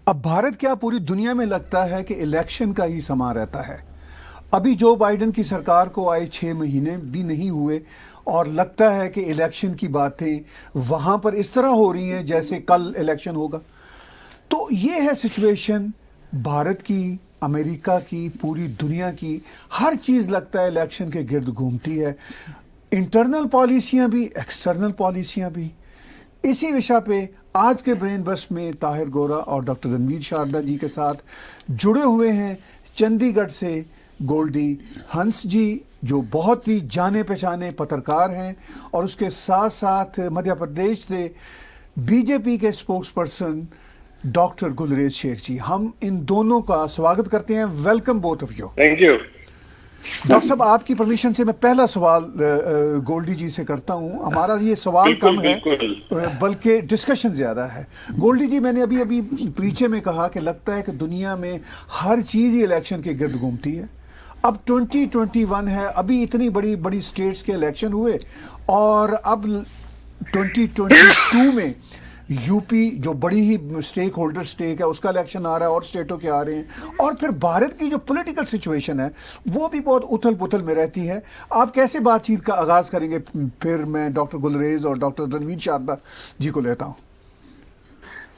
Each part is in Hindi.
अब भारत क्या पूरी दुनिया में लगता है कि इलेक्शन का ही समा रहता है। अभी जो बाइडेन की सरकार को आए 6 महीने भी नहीं हुए और लगता है कि इलेक्शन की बातें वहाँ पर इस तरह हो रही हैं जैसे कल इलेक्शन होगा। तो ये है सिचुएशन भारत की, अमेरिका की, पूरी दुनिया की। हर चीज़ लगता है इलेक्शन के गिर्द घूमती है, इंटरनल पॉलिसियाँ भी, एक्सटर्नल पॉलिसियाँ भी। इसी विषय पे आज के ब्रेन बस में ताहिर गोरा और डॉक्टर रणवीर शारदा जी के साथ जुड़े हुए हैं चंडीगढ़ से गोल्डी हंस जी, जो बहुत ही जाने पहचाने पत्रकार हैं, और उसके साथ साथ मध्य प्रदेश से बीजेपी के spokesperson doctor Gulrez Shaikh ji. हम इन दोनों का स्वागत करते हैं। Welcome both of you. Thank you. Doctor साहब, आपकी परमिशन से मैं पहला सवाल गोल्डी जी से करता हूं। हमारा ये सवाल कम है बल्कि डिस्कशन ज़्यादा है। गोल्डी जी, मैंने अभी अभी पीछे में कहा कि लगता है कि दुनिया में हर चीज़ ही इलेक्शन के गिर्द घूमती है। अब 2021 है, अभी इतनी बड़ी बड़ी स्टेट्स के इलेक्शन हुए और अब 2022 में यूपी, जो बड़ी ही स्टेक होल्डर स्टेक है, उसका इलेक्शन आ रहा है और स्टेटों के आ रहे हैं। और फिर भारत की जो पॉलिटिकल सिचुएशन है वो भी बहुत उथल पुथल में रहती है। आप कैसे बातचीत का आगाज़ करेंगे? फिर मैं डॉक्टर गुलरेज और डॉक्टर रणवीर शारदा जी को लेता हूँ।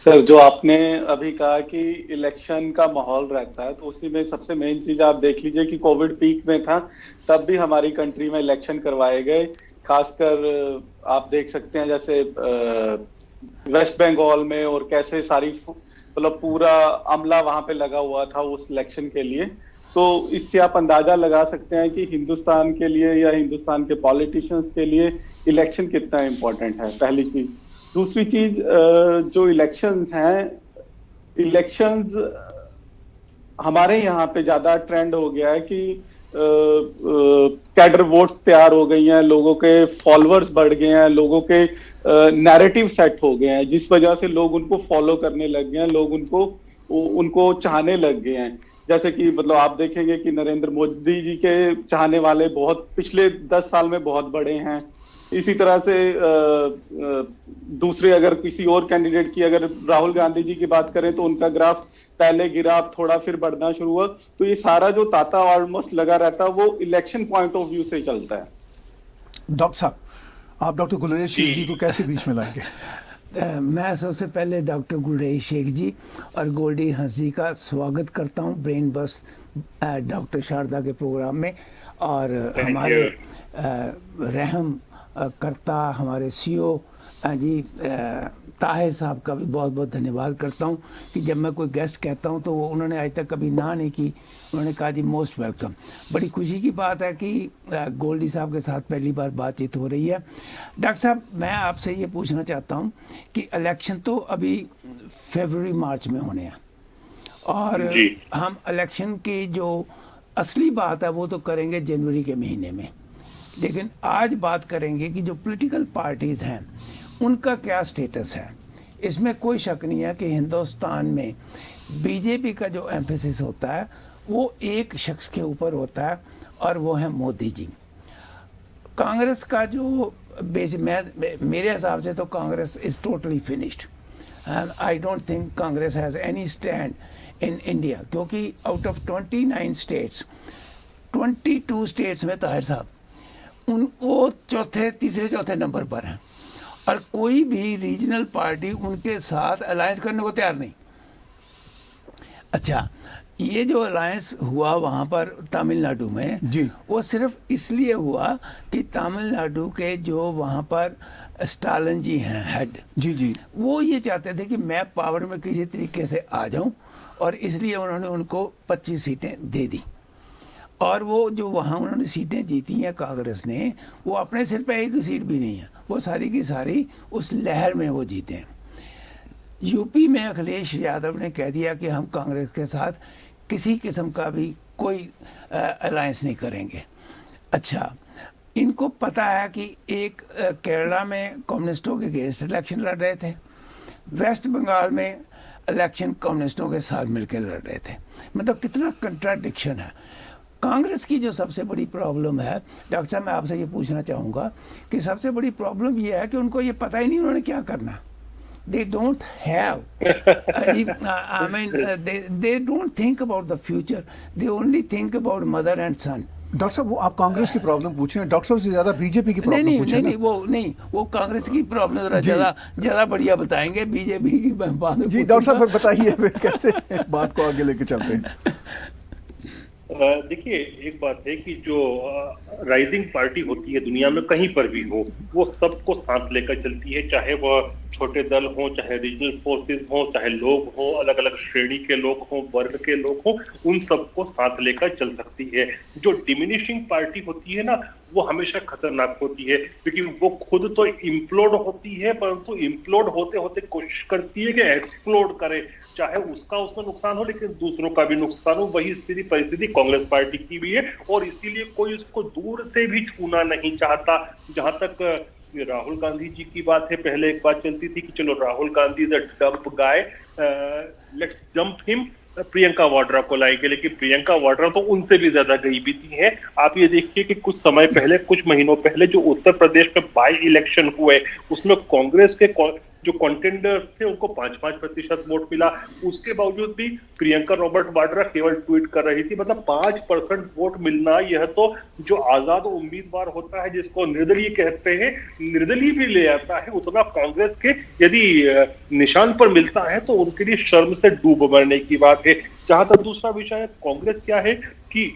सर, जो आपने अभी कहा कि इलेक्शन का माहौल रहता है, तो उसी में सबसे मेन चीज आप देख लीजिए कि कोविड पीक में था, तब भी हमारी कंट्री में इलेक्शन करवाए गए। खासकर आप देख सकते हैं जैसे वेस्ट बंगाल में, और कैसे सारी मतलब पूरा अमला वहां पे लगा हुआ था उस इलेक्शन के लिए। तो इससे आप अंदाजा लगा सकते हैं कि हिंदुस्तान के लिए या हिंदुस्तान के पॉलिटिशियंस के लिए इलेक्शन कितना इम्पोर्टेंट है, पहली चीज। दूसरी चीज, जो इलेक्शंस हैं, इलेक्शंस हमारे यहाँ पे ज्यादा ट्रेंड हो गया है कि कैडर वोट्स तैयार हो गई हैं, लोगों के फॉलोअर्स बढ़ गए हैं, लोगों के नैरेटिव सेट हो गए हैं, जिस वजह से लोग उनको फॉलो करने लग गए हैं, लोग उनको चाहने लग गए हैं। जैसे कि मतलब आप देखेंगे कि नरेंद्र मोदी जी के चाहने वाले बहुत पिछले 10 साल में बहुत बड़े हैं। इसी तरह से दूसरे अगर किसी और कैंडिडेट की, अगर राहुल गांधी जी की बात करें, तो उनका ग्राफ पहले गिरा, थोड़ा फिर बढ़ना शुरू हुआ। तो ये सारा जो तांता ऑलमोस्ट लगा रहता है, वो इलेक्शन पॉइंट ऑफ व्यू से चलता है। डॉक्टर साहब, आप डॉक्टर गुलरेज शेख जी को कैसे बीच में लाएंगे? मैं सबसे पहले डॉक्टर गुलरेज शेख जी और गोल्डी हंस जी का स्वागत करता हूं ब्रेन बस डॉक्टर शारदा के प्रोग्राम में। और हमारे रहम करता हमारे सीओ जी ताहिर साहब का भी बहुत बहुत धन्यवाद करता हूं कि जब मैं कोई गेस्ट कहता हूं तो वो उन्होंने आज तक कभी ना नहीं की। उन्होंने कहा जी मोस्ट वेलकम। बड़ी खुशी की बात है कि गोल्डी साहब के साथ पहली बार बातचीत हो रही है। डॉक्टर साहब, मैं आपसे ये पूछना चाहता हूं कि इलेक्शन तो अभी फरवरी मार्च में होने हैं, और हम इलेक्शन की जो असली बात है वो तो करेंगे जनवरी के महीने में। लेकिन आज बात करेंगे कि जो पॉलिटिकल पार्टीज़ हैं उनका क्या स्टेटस है। इसमें कोई शक नहीं है कि हिंदुस्तान में बीजेपी का जो एम्फेसिस होता है वो एक शख्स के ऊपर होता है, और वो है मोदी जी। कांग्रेस का जो मेरे हिसाब से तो Congress is totally finished, and I don't think Congress has any stand in India, क्योंकि आउट ऑफ 29 स्टेट्स, 22 स्टेट्स में ताहिर साहब वो तीसरे चौथे नंबर पर हैं, और कोई भी रीजनल पार्टी उनके साथ अलायंस करने को तैयार नहीं। अच्छा, ये जो अलायंस हुआ वहाँ पर तमिलनाडु में जी, वो सिर्फ इसलिए हुआ कि तमिलनाडु के जो वहाँ पर स्टालिन जी हैं हेड, जी जी, वो ये चाहते थे कि मैं पावर में किसी तरीके से आ जाऊँ, और इसलिए उन्होंने उनको 25 सीटें दे दी। और वो जो वहाँ उन्होंने सीटें जीती हैं कांग्रेस ने, वो अपने सिर पे एक सीट भी नहीं है, वो सारी की सारी उस लहर में वो जीते हैं। यूपी में अखिलेश यादव ने कह दिया कि हम कांग्रेस के साथ किसी किस्म का भी कोई अलायंस नहीं करेंगे। अच्छा, इनको पता है कि एक केरला में कम्युनिस्टों के अगेंस्ट इलेक्शन लड़ रहे थे, वेस्ट बंगाल में इलेक्शन कम्युनिस्टों के साथ मिलकर लड़ रहे थे। मतलब कितना कंट्राडिक्शन है। कांग्रेस की जो सबसे बड़ी प्रॉब्लम है, डॉक्टर साहब मैं आपसे ये पूछना चाहूँगा कि सबसे बड़ी प्रॉब्लम ये है कि उनको ये पता ही नहीं उन्होंने क्या करना। they don't have. I mean, they don't think about the future. They only think about mother and son. Doctor साहब, वो आप कांग्रेस की प्रॉब्लम पूछ रहे हैं, डॉक्टर साहब से ज्यादा बीजेपी की नहीं प्रॉब्लम नहीं पूछे नहीं, ना। नहीं वो कांग्रेस की प्रॉब्लम जरा जी। ज्यादा बढ़िया बताएंगे, बीजेपी की बाद में जी डॉक्टर साहब बताइए फिर कैसे बात को आगे लेके चलते हैं। देखिए, एक बात है कि जो राइजिंग पार्टी होती है दुनिया में कहीं पर भी हो, वो सबको साथ लेकर चलती है, चाहे वह छोटे दल हो, चाहे रीजनल फोर्सेस हो, चाहे लोग हो, अलग अलग श्रेणी के लोग हो, वर्ग के लोग हो, उन सबको साथ लेकर चल सकती है। जो डिमिनिशिंग पार्टी होती है ना, वो हमेशा खतरनाक होती है, क्योंकि वो खुद तो इम्प्लोड होती है, परंतु इम्प्लोड होते होते कोशिश करती है कि एक्सप्लोड करे, चाहे उसका उसमें नुकसान हो लेकिन दूसरों का भी नुकसान हो। वही स्थिति परिस्थिति कांग्रेस पार्टी की भी है, और इसीलिए कोई उसको दूर से भी छूना नहीं चाहता। जहां तक राहुल गांधी जी की बात है, पहले एक बात चलती थी कि चलो Rahul Gandhi is a dump guy, let's dump him, Priyanka Vadra को लाएंगे, लेकिन प्रियंका वाड्रा तो उनसे भी ज्यादा गई बीती है। आप ये देखिए कि कुछ समय पहले, कुछ महीनों पहले जो उत्तर प्रदेश में बाई इलेक्शन हुए, उसमें कांग्रेस के जो कंटेंडर थे उनको 5-5% वोट मिला। उसके बावजूद भी प्रियंका रॉबर्ट वाड्रा केवल ट्वीट कर रही थी। मतलब 5% वोट मिलना, यह तो जो आजाद उम्मीदवार होता है जिसको निर्दलीय कहते हैं, निर्दलीय भी ले आता है, उतना कांग्रेस के यदि निशान पर मिलता है तो उनके लिए शर्म से डूब मरने की बात है। जहां तक दूसरा विषय है, कांग्रेस क्या है कि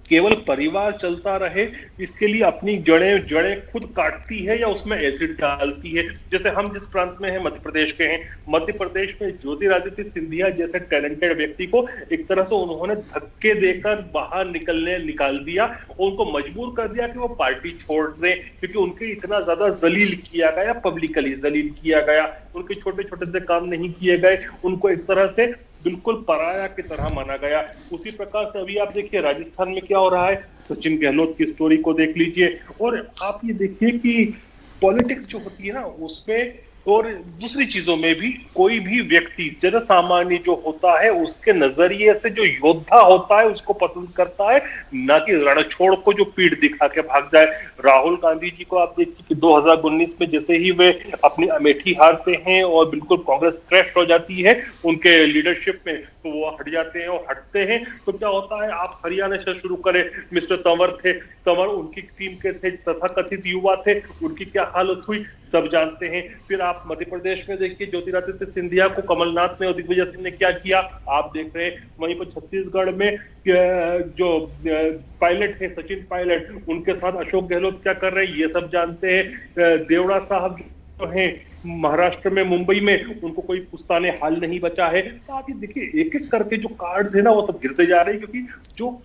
केवल परिवार चलता रहे, इसके लिए अपनी जड़ें खुद काटती है या उसमें एसिड डालती है। जैसे हम जिस प्रांत में हैं, मध्य प्रदेश के हैं, मध्य प्रदेश में ज्योतिरादित्य सिंधिया जैसे टैलेंटेड व्यक्ति को एक तरह से उन्होंने धक्के देकर बाहर निकाल दिया, उनको मजबूर कर दिया कि वो पार्टी छोड़ दें, क्योंकि उनके इतना ज्यादा जलील किया गया, पब्लिकली जलील किया गया, उनके छोटे छोटे से काम नहीं किए गए, उनको एक तरह से बिल्कुल पराया की तरह माना गया। उसी प्रकार से अभी आप देखिए राजस्थान में क्या हो रहा है, सचिन गहलोत की स्टोरी को देख लीजिए, और आप ये देखिए कि पॉलिटिक्स जो होती है ना, उसमें और दूसरी चीजों में भी कोई भी व्यक्ति जनसामान्य जो होता है उसके नजरिए से जो योद्धा होता है उसको पसंद करता है, ना कि रणछोड़ को जो पीठ दिखा के भाग जाए। राहुल गांधी जी को आप देखिए कि 2019 में जैसे ही वे अपनी अमेठी हारते हैं और बिल्कुल कांग्रेस क्रैश हो जाती है उनके लीडरशिप में, तो वो हट जाते हैं और हटते हैं, तो क्या होता है, आप हरियाणा से शुरू करें, मिस्टर तंवर उनकी टीम के थे, तथाकथित युवा थे, उनकी क्या हालत हुई सब जानते हैं। फिर आप मध्य प्रदेश में देखिए ज्योतिरादित्य सिंधिया को कमलनाथ ने और दिग्विजय सिंह ने क्या किया, आप देख रहे हैं। वहीं पर छत्तीसगढ़ में जो पायलट है सचिन पायलट, उनके साथ अशोक गहलोत क्या कर रहे हैं ये सब जानते हैं। देवड़ा साहब जो है महाराष्ट्र में, मुंबई में, उनको कोई पुस्ताने हाल नहीं बचा है। तो आप ये देखिए एक एक करके जो कार्ड है ना वो सब गिरते जा रहे हैं, क्योंकि जो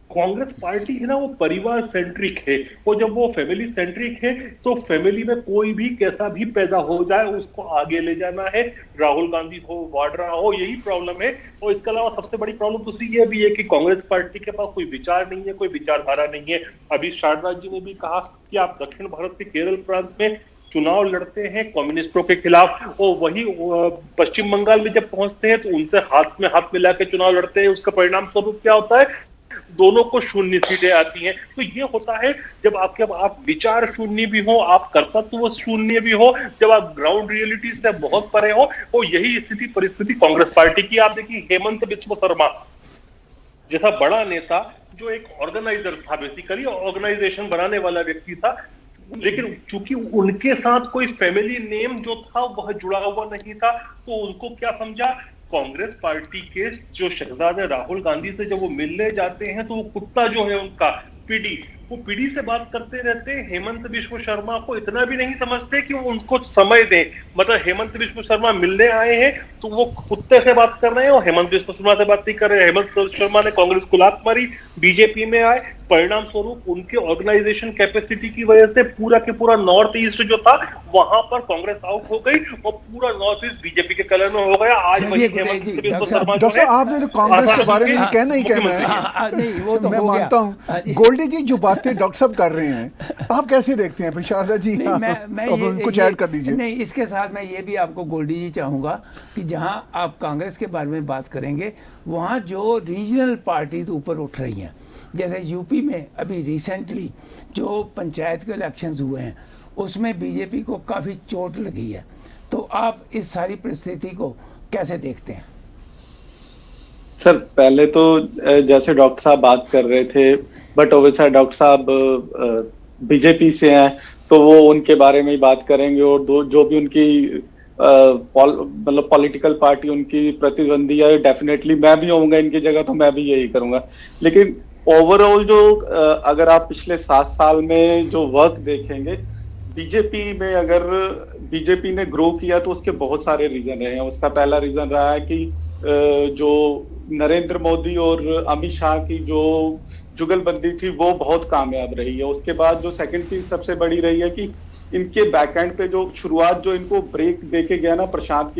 कांग्रेस पार्टी है ना वो परिवार सेंट्रिक है, और जब वो फैमिली सेंट्रिक है तो फैमिली में कोई भी कैसा भी पैदा हो जाए उसको आगे ले जाना है, राहुल गांधी हो, वाड्रा हो, यही प्रॉब्लम है। और इसके अलावा सबसे बड़ी प्रॉब्लम दूसरी ये भी है कि कांग्रेस पार्टी के पास कोई विचार नहीं है, कोई विचारधारा नहीं है। अभी शारदा जी ने भी कहा कि आप दक्षिण भारत के केरल प्रांत में चुनाव लड़ते हैं कम्युनिस्टों के खिलाफ, और वही पश्चिम बंगाल में जब पहुंचते हैं तो उनसे हाथ में हाथ मिला के चुनाव लड़ते हैं। उसका परिणाम स्वरूप क्या होता है, दोनों को 0 सीटें आती हैं। तो ये होता है जब आप विचार शून्य भी हो, आप कर्तव्य शून्य भी हो, जब आप ग्राउंड रियलिटी से बहुत परे हो, तो यही स्थिति परिस्थिति कांग्रेस पार्टी की। आप देखिए हेमंत बिस्व शर्मा जैसा बड़ा नेता जो एक ऑर्गेनाइजर था, बेसिकली ऑर्गेनाइजेशन बनाने वाला व्यक्ति था, लेकिन चूंकि उनके साथ कोई फैमिली नेम जो था वह जुड़ा हुआ नहीं था, तो उनको क्या समझा, कांग्रेस पार्टी के जो शहजादे राहुल गांधी से जब वो मिलने जाते हैं तो वो कुत्ता जो है उनका पीडी, वो पीडी से बात करते रहते हैं। हेमंत बिस्व शर्मा को इतना भी नहीं समझते कि वो उनको समय दें। मतलब हेमंत बिस्व शर्मा मिलने आए हैं तो वो कुत्ते से बात कर रहे हैं और हेमंत बिस्व शर्मा से बात नहीं कर रहे हैं। हेमंत शर्मा ने कांग्रेस को लात मारी, बीजेपी में आए, परिणाम स्वरूप उनके ऑर्गेनाइजेशन कैपेसिटी की वजह से पूरा के पूरा नॉर्थ ईस्ट जो था वहां पर कांग्रेस आउट हो गई और पूरा नॉर्थ ईस्ट बीजेपी के कलर में हो गया। आज वही हेमंत बिस्व शर्मा जो है, आपने तो कांग्रेस के बारे में ये कहना ही कहना है, मैं मानता हूँ। गोल्डी जी जो बातें डॉक्टर साहब कर रहे हैं आप कैसे देखते हैं? शारदा जी कुछ ऐड कर दीजिए। नहीं, इसके साथ मैं ये भी आपको गोल्डी जी चाहूंगा कि जहां आप कांग्रेस के बारे में बात करेंगे वहां जो रीजनल पार्टीज ऊपर उठ रही हैं, जैसे यूपी में अभी रिसेंटली जो पंचायत के इलेक्शंस हुए हैं उसमें बीजेपी को काफ़ी चोट लगी है। तो आप इस सारी परिस्थिति को कैसे देखते हैं? सर पहले तो जैसे डॉक्टर साहब बात कर रहे थे, बट ओवैसा डॉक्टर साहब बीजेपी से हैं तो वो उनके बारे में ही बात करेंगे, और जो भी उनकी मतलब पॉलिटिकल पार्टी उनकी प्रतिद्वंदी है, डेफिनेटली मैं भी होऊंगा इनकी जगह तो मैं भी यही करूंगा। लेकिन ओवरऑल जो अगर आप पिछले 7 साल में जो वर्क देखेंगे बीजेपी में, अगर बीजेपी ने ग्रो किया तो उसके बहुत सारे रीजन रहे हैं। उसका पहला रीजन रहा है कि जो नरेंद्र मोदी और अमित शाह की जो जुगलबंदी थी वो बहुत कामयाब रही है। उसके बाद जो सेकंड चीज सबसे बड़ी रही है कि इनके बैकएंड पे जो शुरुआत जो इनको ब्रेक देके गया ना प्रशांत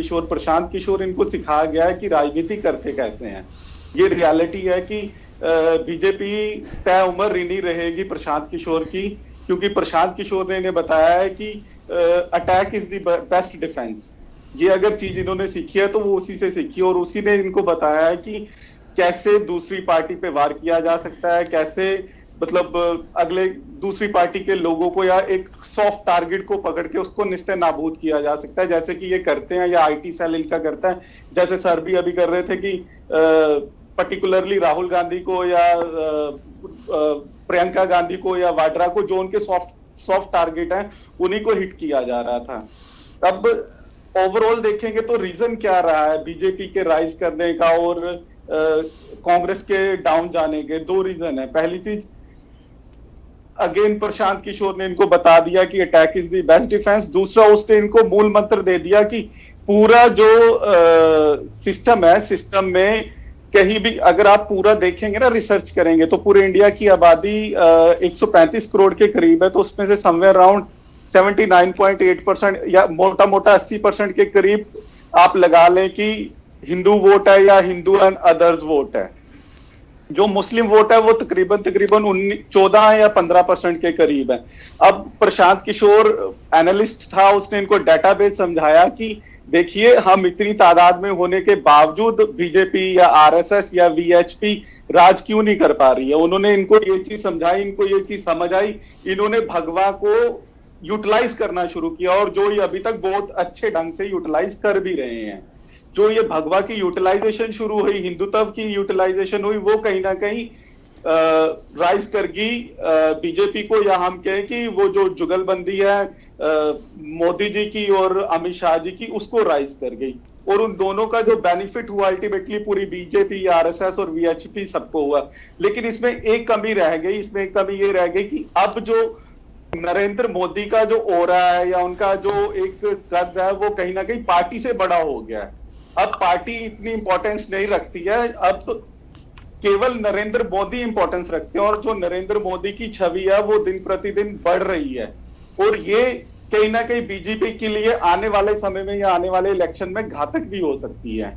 किशोर इनको सिखाया गया है कि राजनीति करते कैसे हैं। ये रियलिटी है कि बीजेपी तय उम्र ऋणी रहेगी प्रशांत किशोर की, क्योंकि प्रशांत किशोर ने इन्हें बताया है कि attack is the best defence. ये अगर चीज इन्होंने सीखी है तो वो उसी से सीखी, और उसी ने इनको बताया है कि कैसे दूसरी पार्टी पे वार किया जा सकता है, कैसे मतलब अगले दूसरी पार्टी के लोगों को या एक सॉफ्ट टारगेट को पकड़ के उसको निस्ते नाबूद किया जा सकता है, जैसे कि ये करते हैं या आईटी सेल इनका करता है। जैसे सर भी अभी कर रहे थे कि पर्टिकुलरली राहुल गांधी को या प्रियंका गांधी को या वाड्रा को, जो उनके सॉफ्ट टारगेट है, उन्हीं को हिट किया जा रहा था। अब ओवरऑल देखेंगे तो रीजन क्या रहा है बीजेपी के राइज करने का और कांग्रेस के डाउन जाने के? 2 रीजन है। पहली चीज, अगेन प्रशांत किशोर ने इनको बता दिया कि attack is the best defence. दूसरा, उसने इनको मूल मंत्र दे दिया कि पूरा जो सिस्टम है, सिस्टम में कहीं भी अगर आप पूरा देखेंगे ना, रिसर्च करेंगे तो पूरे इंडिया की आबादी 135 करोड़ के करीब है, तो उसमें से समवेयर अराउंड 79.8% या मोटा मोटा 80% के करीब आप लगा लें कि हिंदू वोट है या हिंदू एंड अदर्स वोट है। जो मुस्लिम वोट है वो तकरीबन 14 या 15% के करीब है। अब प्रशांत किशोर एनालिस्ट था, उसने इनको डेटाबेस समझाया कि देखिए हम इतनी तादाद में होने के बावजूद बीजेपी या आरएसएस या वीएचपी राज क्यों नहीं कर पा रही है। उन्होंने इनको ये चीज समझाई, इनको ये चीज समझ आई, इन्होंने भगवा को यूटिलाइज करना शुरू किया, और जो ये अभी तक बहुत अच्छे ढंग से यूटिलाइज कर भी रहे हैं। जो ये भगवा की यूटिलाइजेशन शुरू हुई, हिंदुत्व की यूटिलाइजेशन हुई, वो कहीं ना कहीं राइज करगी बीजेपी को, या हम कहें कि वो जो जुगलबंदी है मोदी जी की और अमित शाह जी की, उसको राइज कर गई। और उन दोनों का जो बेनिफिट हुआ अल्टीमेटली पूरी बीजेपी, आरएसएस और वीएचपी सबको हुआ। लेकिन इसमें एक कमी रह गई, इसमें एक कमी ये रह गई कि अब जो नरेंद्र मोदी का जो ओरा है या उनका जो एक कद है, वो कहीं ना कहीं पार्टी से बड़ा हो गया है। अब पार्टी इतनी इंपॉर्टेंस नहीं रखती है, अब तो केवल नरेंद्र मोदी इंपॉर्टेंस रखते हैं, और जो नरेंद्र मोदी की छवि है वो दिन प्रतिदिन बढ़ रही है, और ये कहीं ना कहीं बीजेपी के लिए आने वाले समय में या आने वाले इलेक्शन में घातक भी हो सकती है।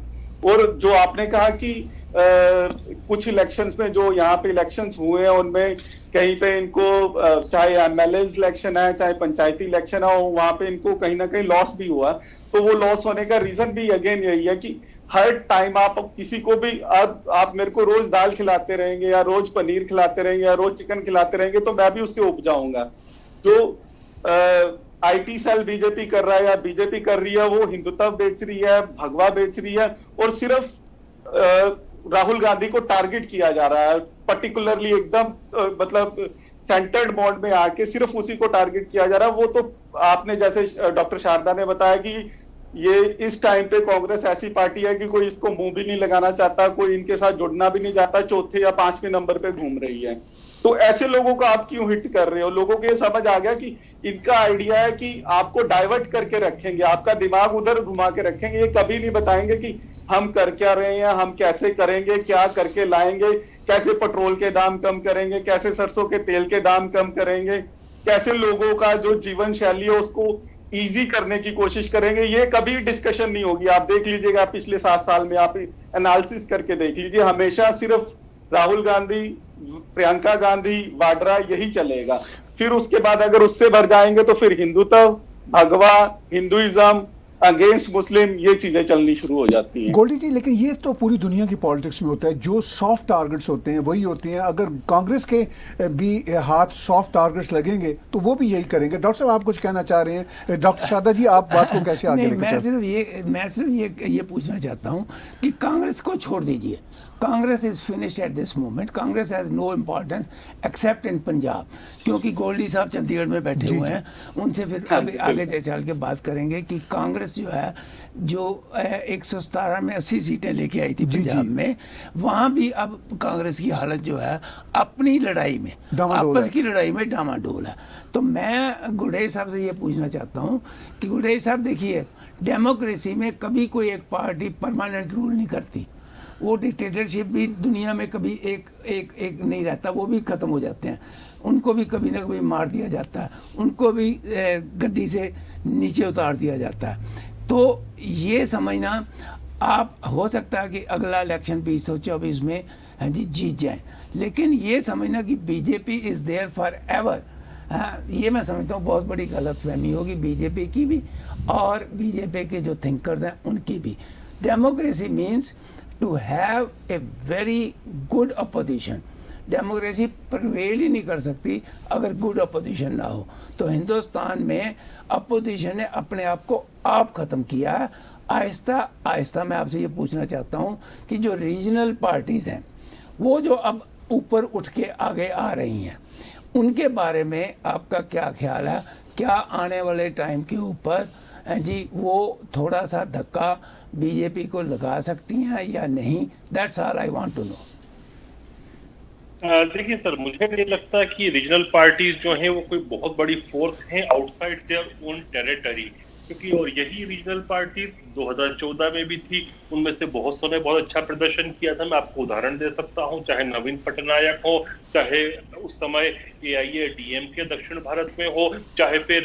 और जो आपने कहा कि कुछ इलेक्शंस में जो यहाँ पे इलेक्शंस हुए हैं उनमें कहीं पे इनको चाहे एमएलए इलेक्शन है चाहे पंचायती इलेक्शन है, वहां पे इनको कहीं ना कहीं लॉस भी हुआ। तो वो लॉस होने का रीजन भी अगेन यही है कि हर टाइम आप किसी को भी आप मेरे को रोज दाल खिलाते रहेंगे या रोज पनीर खिलाते रहेंगे या रोज चिकन खिलाते रहेंगे तो मैं भी उससे उब जाऊंगा। जो आईटी सेल बीजेपी कर रहा है या बीजेपी कर रही है, वो हिंदुत्व बेच रही है, भगवा बेच रही है, और सिर्फ राहुल गांधी को टारगेट किया जा रहा है, पर्टिकुलरली एकदम मतलब सेंटर्ड मोड में आके सिर्फ उसी को टारगेट किया जा रहा है। वो तो आपने जैसे डॉक्टर शारदा ने बताया कि ये इस टाइम पे कांग्रेस ऐसी पार्टी है कि कोई इसको मुंह भी नहीं लगाना चाहता, कोई इनके साथ जुड़ना भी नहीं चाहता, चौथे या 5वें नंबर पे घूम रही है। तो ऐसे लोगों को आप क्यों हिट कर रहे हो? लोगों को ये समझ आ गया कि इनका आइडिया है कि आपको डाइवर्ट करके रखेंगे, आपका दिमाग उधर घुमा के रखेंगे। ये कभी नहीं बताएंगे कि हम कर क्या रहे हैं, हम कैसे करेंगे, क्या करके लाएंगे, कैसे पेट्रोल के दाम कम करेंगे, कैसे सरसों के तेल के दाम कम करेंगे, कैसे लोगों का जो जीवन शैली है उसको इजी करने की कोशिश करेंगे। ये कभी डिस्कशन नहीं होगी। आप देख लीजिएगा पिछले 7 साल में, आप एनालिसिस करके देख लीजिए, हमेशा सिर्फ राहुल गांधी, प्रियंका गांधी, वाड्रा यही चलेगा। फिर उसके बाद अगर उससे भर जाएंगे तो फिर हिंदुत्व, भगवा, हिंदुइज्म, अगेंस्ट मुस्लिम, ये चीजें चलनी शुरू हो जाती हैं। गोल्डी जी, लेकिन ये तो पूरी दुनिया की पॉलिटिक्स में होता है, जो सॉफ्ट टारगेट्स होते हैं वही होते हैं। अगर कांग्रेस के भी हाथ सॉफ्ट टारगेट्स लगेंगे तो वो भी यही करेंगे। डॉक्टर साहब, आप कुछ कहना चाह रहे हैं? डॉक्टर शारदा जी, आप बात को कैसे आगे लेकर चलते? मैं सिर्फ ये पूछना चाहता हूँ कि कांग्रेस को छोड़ दीजिए। Congress is finished at this moment. Congress has no importance except in Punjab, क्योंकि गोल्डी साहब चंडीगढ़ में बैठे हुए हैं, उनसे फिर आगे चल के बात करेंगे कि कांग्रेस जो है, जो 117 में 80 सीटें लेके आई थी पंजाब में, वहां भी अब कांग्रेस की हालत जो है अपनी लड़ाई में, आपस की लड़ाई में डामाडोल है। तो मैं गुरडेज साहब से ये पूछना चाहता हूँ कि गुरडेज साहब देखिए, डेमोक्रेसी में कभी कोई एक पार्टी परमानेंट रूल नहीं करती। वो डिक्टेटरशिप भी दुनिया में कभी एक नहीं रहता, वो भी खत्म हो जाते हैं। उनको भी कभी ना कभी मार दिया जाता है, उनको भी गद्दी से नीचे उतार दिया जाता है। तो ये समझना, आप हो सकता है कि अगला इलेक्शन 2024 में हाँ जी जीत जाए, लेकिन ये समझना कि BJP is there forever, हाँ, ये मैं समझता हूँ बहुत बड़ी गलतफहमी होगी बीजेपी की भी और बीजेपी के जो थिंकर्स हैं उनकी भी। Democracy means to have a very good opposition. Democracy prevail ही नहीं कर सकती अगर गुड अपोजिशन ना हो। तो हिंदुस्तान में अपोजिशन ने अपने आप को आप ख़त्म किया है। आहिस्ता आहिस्ता मैं आपसे ये पूछना चाहता हूँ कि जो रीजनल पार्टीज़ हैं, वो जो अब ऊपर उठ के आगे आ रही हैं, उनके बारे में आपका क्या ख्याल है? क्या आने वाले टाइम के ऊपर जी वो थोड़ा सा धक्का बीजेपी को लगा सकती हैं या नहीं? That's all I want to know. देखिए सर, मुझे नहीं लगता कि रीजनल पार्टीज जो हैं वो कोई बहुत बड़ी फोर्स हैं आउटसाइड देयर ओन टेरिटरी, क्योंकि और यही रीजनल पार्टीज 2014 में भी थी, उनमें से बहुत सौ ने बहुत अच्छा प्रदर्शन किया था। मैं आपको उदाहरण दे सकता हूं, चाहे नवीन पटनायक हो, चाहे उस समय AIADMK दक्षिण भारत में हो, चाहे फिर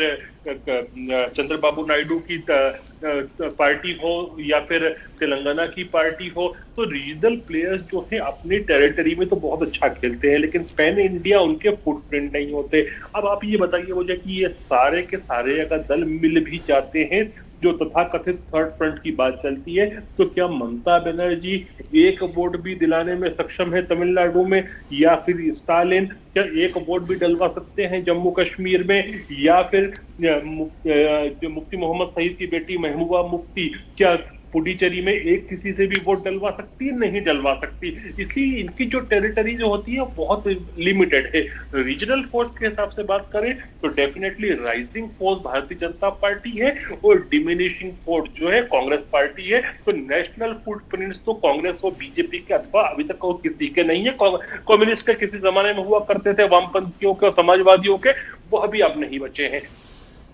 चंद्रबाबू नायडू की पार्टी हो या फिर तेलंगाना की पार्टी हो। तो रीजनल प्लेयर्स जो है अपनी टेरिटरी में तो बहुत अच्छा खेलते हैं, लेकिन पैन इंडिया उनके फुटप्रिंट नहीं होते। अब आप ये बताइए मुझे कि ये सारे के सारे अगर दल मिल भी जाते हैं, जो तथाकथित थर्ड फ्रंट की बात चलती है, तो क्या ममता बनर्जी एक वोट भी दिलाने में सक्षम है तमिलनाडु में? या फिर स्टालिन क्या एक वोट भी डलवा सकते हैं जम्मू कश्मीर में? या फिर जो मुफ्ती मोहम्मद सईद की बेटी महबूबा मुफ्ती क्या पुडुचेरी में एक किसी से भी वोट डलवा सकती है? नहीं डलवा सकती। इसलिए इनकी जो टेरिटरी जो होती है बहुत लिमिटेड है। रीजनल फोर्स के हिसाब से बात करें तो definitely rising force Bharatiya Janata party है और डिमिनिशिंग फोर्स जो है कांग्रेस पार्टी है। तो नेशनल फुटप्रिंट्स तो कांग्रेस और बीजेपी के अथवा अभी तक वो किसी के नहीं है। कम्युनिस्ट के किसी जमाने में हुआ करते थे, वामपंथियों के और समाजवादियों के, वो अभी अब नहीं बचे हैं।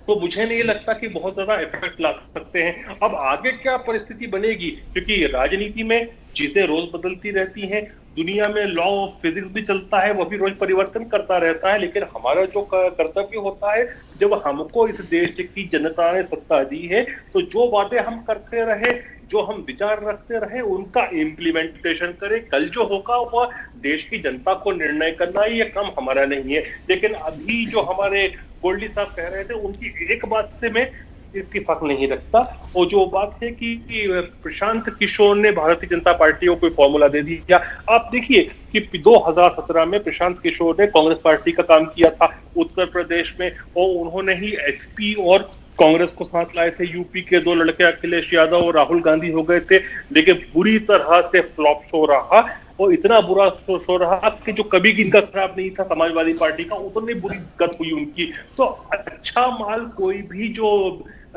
तो मुझे नहीं लगता कि बहुत ज्यादा इफेक्ट ला सकते हैं। अब आगे क्या परिस्थिति बनेगी, क्योंकि राजनीति में चीजें रोज बदलती रहती हैं, दुनिया में लॉ ऑफ फिजिक्स भी चलता है, वो भी रोज परिवर्तन करता रहता है। लेकिन हमारा जो कर्तव्य होता है, जब हमको इस देश की जनता ने सत्ता दी है, तो जो बातें हम करते रहे, जो हम विचार रखते रहे, उनका इम्प्लीमेंटेशन करें। कल जो होगा वह देश की जनता को निर्णय करना, ये काम हमारा नहीं है। लेकिन अभी जो हमारे गोल्डी साहब कह रहे थे, उनकी एक बात से मैं इत्तेफाक नहीं रखता, और जो बात है कि प्रशांत किशोर ने भारतीय जनता पार्टी को कोई फॉर्मूला दे दिया। आप देखिए कि 2017 में प्रशांत किशोर ने कांग्रेस पार्टी का काम किया था उत्तर प्रदेश में, और उन्होंने ही SP और कांग्रेस को साथ लाए थे। यूपी के दो लड़के अखिलेश यादव और राहुल गांधी हो गए थे, लेकिन बुरी तरह से फ्लॉप शो रहा, और इतना बुरा शो रहा कि जो कभी इनका खराब नहीं था समाजवादी पार्टी का, उतनी बुरी गत हुई उनकी। तो अच्छा माल कोई भी जो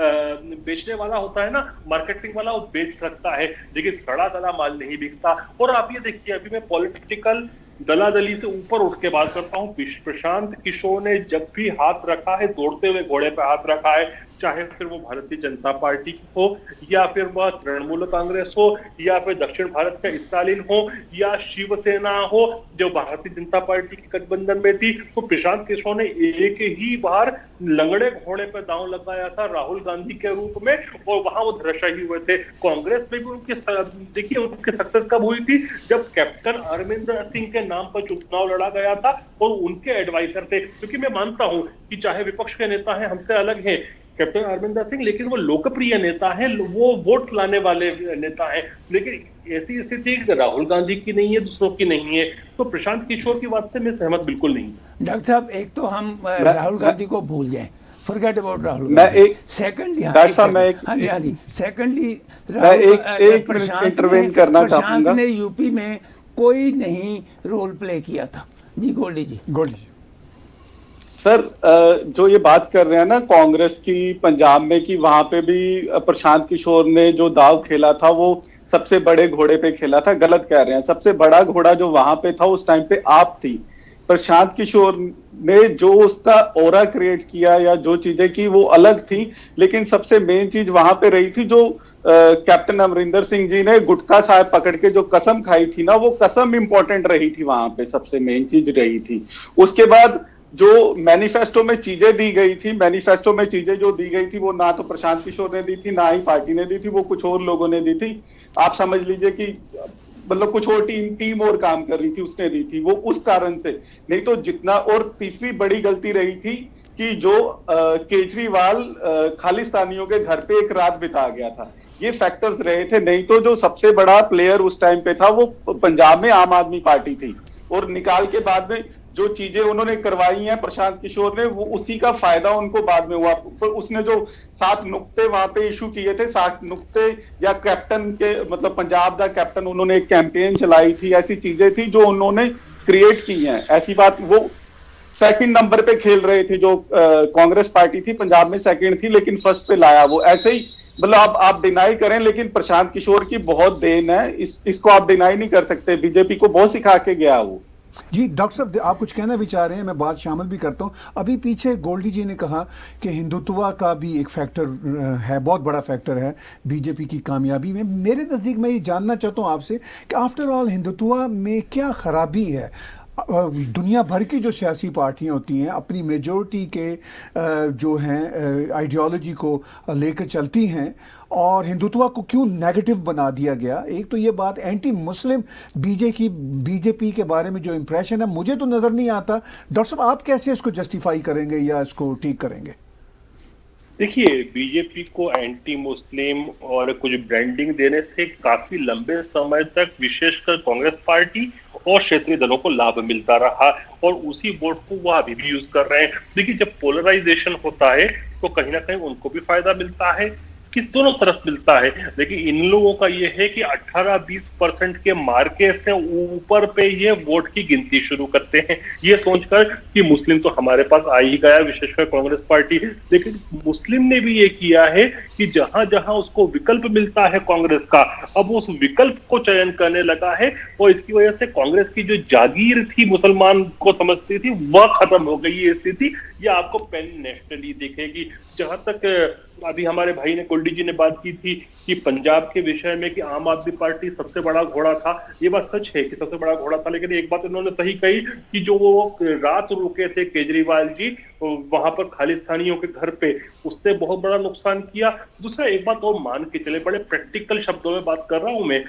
बेचने वाला होता है ना, मार्केटिंग वाला, वो बेच सकता है, लेकिन सड़ा दला माल नहीं बिकता। और आप ये देखिए, अभी मैं पॉलिटिकल दलादली से ऊपर उठ के बात करता हूँ। प्रशांत किशोर ने जब भी हाथ रखा है, दौड़ते हुए घोड़े पे हाथ रखा है, चाहे फिर वो भारतीय जनता पार्टी हो, या फिर वह तृणमूल कांग्रेस हो, या फिर दक्षिण भारत का स्टालिन हो, या शिवसेना हो जो भारतीय जनता पार्टी के गठबंधन में थी। तो प्रशांत किशोर ने एक ही बार लंगड़े घोड़े पर दांव लगाया था राहुल गांधी के रूप में, और वहां वो धराशायी हुए थे। कांग्रेस में भी उनकी देखिए उनकी सक्सेस कब हुई थी, जब कैप्टन अमरिंदर सिंह के नाम पर चुनाव लड़ा गया था और उनके एडवाइजर थे। क्योंकि मैं मानता हूं कि चाहे विपक्ष के नेता हैं, हमसे अलग हैं, कैप्टन अमरिंदर सिंह, लेकिन वो लोकप्रिय नेता है, वो वोट लाने वाले नेता है। लेकिन ऐसी स्थिति राहुल गांधी की नहीं है, दूसरों की नहीं है, तो प्रशांत किशोर की बात से मैं सहमत बिल्कुल नहीं। डॉक्टर साहब, एक तो हम राहुल गांधी को भूल जाएं, फॉरगेट अबाउट राहुल मैं गांधी। एक सेकंडली, डॉक्टर साहब मैं हाँ जी, सेकंडली एक इंटरवेन करना प्रशांत चाहूंगा। ने यूपी में कोई नहीं रोल प्ले किया था। जी गोल्डी जी। गोल्डी जी, सर जो ये बात कर रहे हैं ना कांग्रेस की पंजाब में, कि वहां पे भी प्रशांत किशोर ने जो दाव खेला था वो सबसे बड़े घोड़े पे खेला था, गलत कह रहे हैं। सबसे बड़ा घोड़ा जो वहां पे था उस टाइम पे आप थी। प्रशांत किशोर ने जो उसका ऑरा क्रिएट किया या जो चीजें की वो अलग थी, लेकिन सबसे मेन चीज वहां पे रही थी जो कैप्टन अमरिंदर सिंह जी ने गुटखा साहब पकड़ के जो कसम खाई थी ना, वो कसम इंपॉर्टेंट रही थी, वहां पे सबसे मेन चीज रही थी। उसके बाद जो मैनिफेस्टो में चीजें दी गई थी, मैनिफेस्टो में चीजें जो दी गई थी वो ना तो प्रशांत किशोर ने दी थी, ना ही पार्टी ने दी थी, वो कुछ और लोगों ने दी थी। आप समझ लीजिए कि मतलब कुछ और टीम और काम कर रही थी, उसने दी थी वो उस कारण से। नहीं तो जितना, और तीसरी बड़ी गलती रही थी कि जो केजरीवाल खालिस्तानियों के घर पे एक रात बिता गया था, ये फैक्टर्स रहे थे। नहीं तो जो सबसे बड़ा प्लेयर उस टाइम पे था वो पंजाब में आम आदमी पार्टी थी, और निकाल के बाद में जो चीजें उन्होंने करवाई हैं प्रशांत किशोर ने, वो उसी का फायदा उनको बाद में हुआ। पर उसने जो 7 नुक्ते वहां पे इशू किए थे, 7 नुक्ते, या कैप्टन के मतलब पंजाब दा कैप्टन, उन्होंने एक कैंपेन चलाई थी, ऐसी चीजें थी जो उन्होंने क्रिएट की हैं। ऐसी बात, वो सेकंड नंबर पे खेल रहे थे, जो कांग्रेस पार्टी थी पंजाब में सेकंड थी, लेकिन फर्स्ट पे लाया वो। ऐसे ही मतलब आप डिनाई करें, लेकिन प्रशांत किशोर की बहुत देन है, इसको आप डिनाई नहीं कर सकते। बीजेपी को बहुत सिखा के गया वो। जी डॉक्टर साहब, आप कुछ कहना भी चाह रहे हैं, मैं बात शामिल भी करता हूं। अभी पीछे गोल्डी जी ने कहा कि हिंदुत्व का भी एक फैक्टर है, बहुत बड़ा फैक्टर है बीजेपी की कामयाबी में। मेरे नज़दीक मैं ये जानना चाहता हूं आपसे कि आफ्टर ऑल हिंदुत्व में क्या खराबी है? दुनिया भर की जो सियासी पार्टियां होती हैं अपनी मेजॉरिटी के जो हैं आइडियोलॉजी को लेकर चलती हैं, और हिंदुत्व को क्यों नेगेटिव बना दिया गया? एक तो ये बात एंटी मुस्लिम बीजेपी के बारे में जो इंप्रेशन है, मुझे तो नज़र नहीं आता। डॉक्टर साहब, आप कैसे इसको जस्टिफाई करेंगे या इसको ठीक करेंगे? देखिए, बीजेपी को एंटी मुस्लिम और कुछ ब्रांडिंग देने से काफी लंबे समय तक विशेषकर कांग्रेस पार्टी और क्षेत्रीय दलों को लाभ मिलता रहा, और उसी वोट को वो अभी भी यूज कर रहे हैं। देखिए, जब पोलराइजेशन होता है तो कहीं ना कहीं उनको भी फायदा मिलता है, किस दोनों तरफ मिलता है। लेकिन इन लोगों का ये है कि 18-20% के मार्के से ऊपर पे ये वोट की गिनती शुरू करते हैं, ये सोचकर कि मुस्लिम तो हमारे पास आ ही गया, विशेषकर कांग्रेस पार्टी। लेकिन मुस्लिम ने भी ये किया है कि जहां जहां उसको विकल्प मिलता है कांग्रेस का, अब उस विकल्प को चयन करने लगा है, और इसकी वजह से कांग्रेस की जो जागीर थी मुसलमान को समझती थी, वह खत्म हो गई है स्थिति। यह आपको पैन नेशनली दिखेगी। जहां तक अभी हमारे भाई ने, गोल्डी जी ने बात की थी कि पंजाब के विषय में कि आम आदमी पार्टी सबसे बड़ा घोड़ा था, ये बात सच है कि सबसे बड़ा घोड़ा था। लेकिन एक बात उन्होंने सही कही कि जो वो रात रुके थे केजरीवाल जी वहां पर खालिस्तानियों के घर पे, उसने बहुत बड़ा नुकसान किया। दूसरा एक बात और मान के चले, बड़े प्रैक्टिकल शब्दों में बात कर रहा हूं मैं,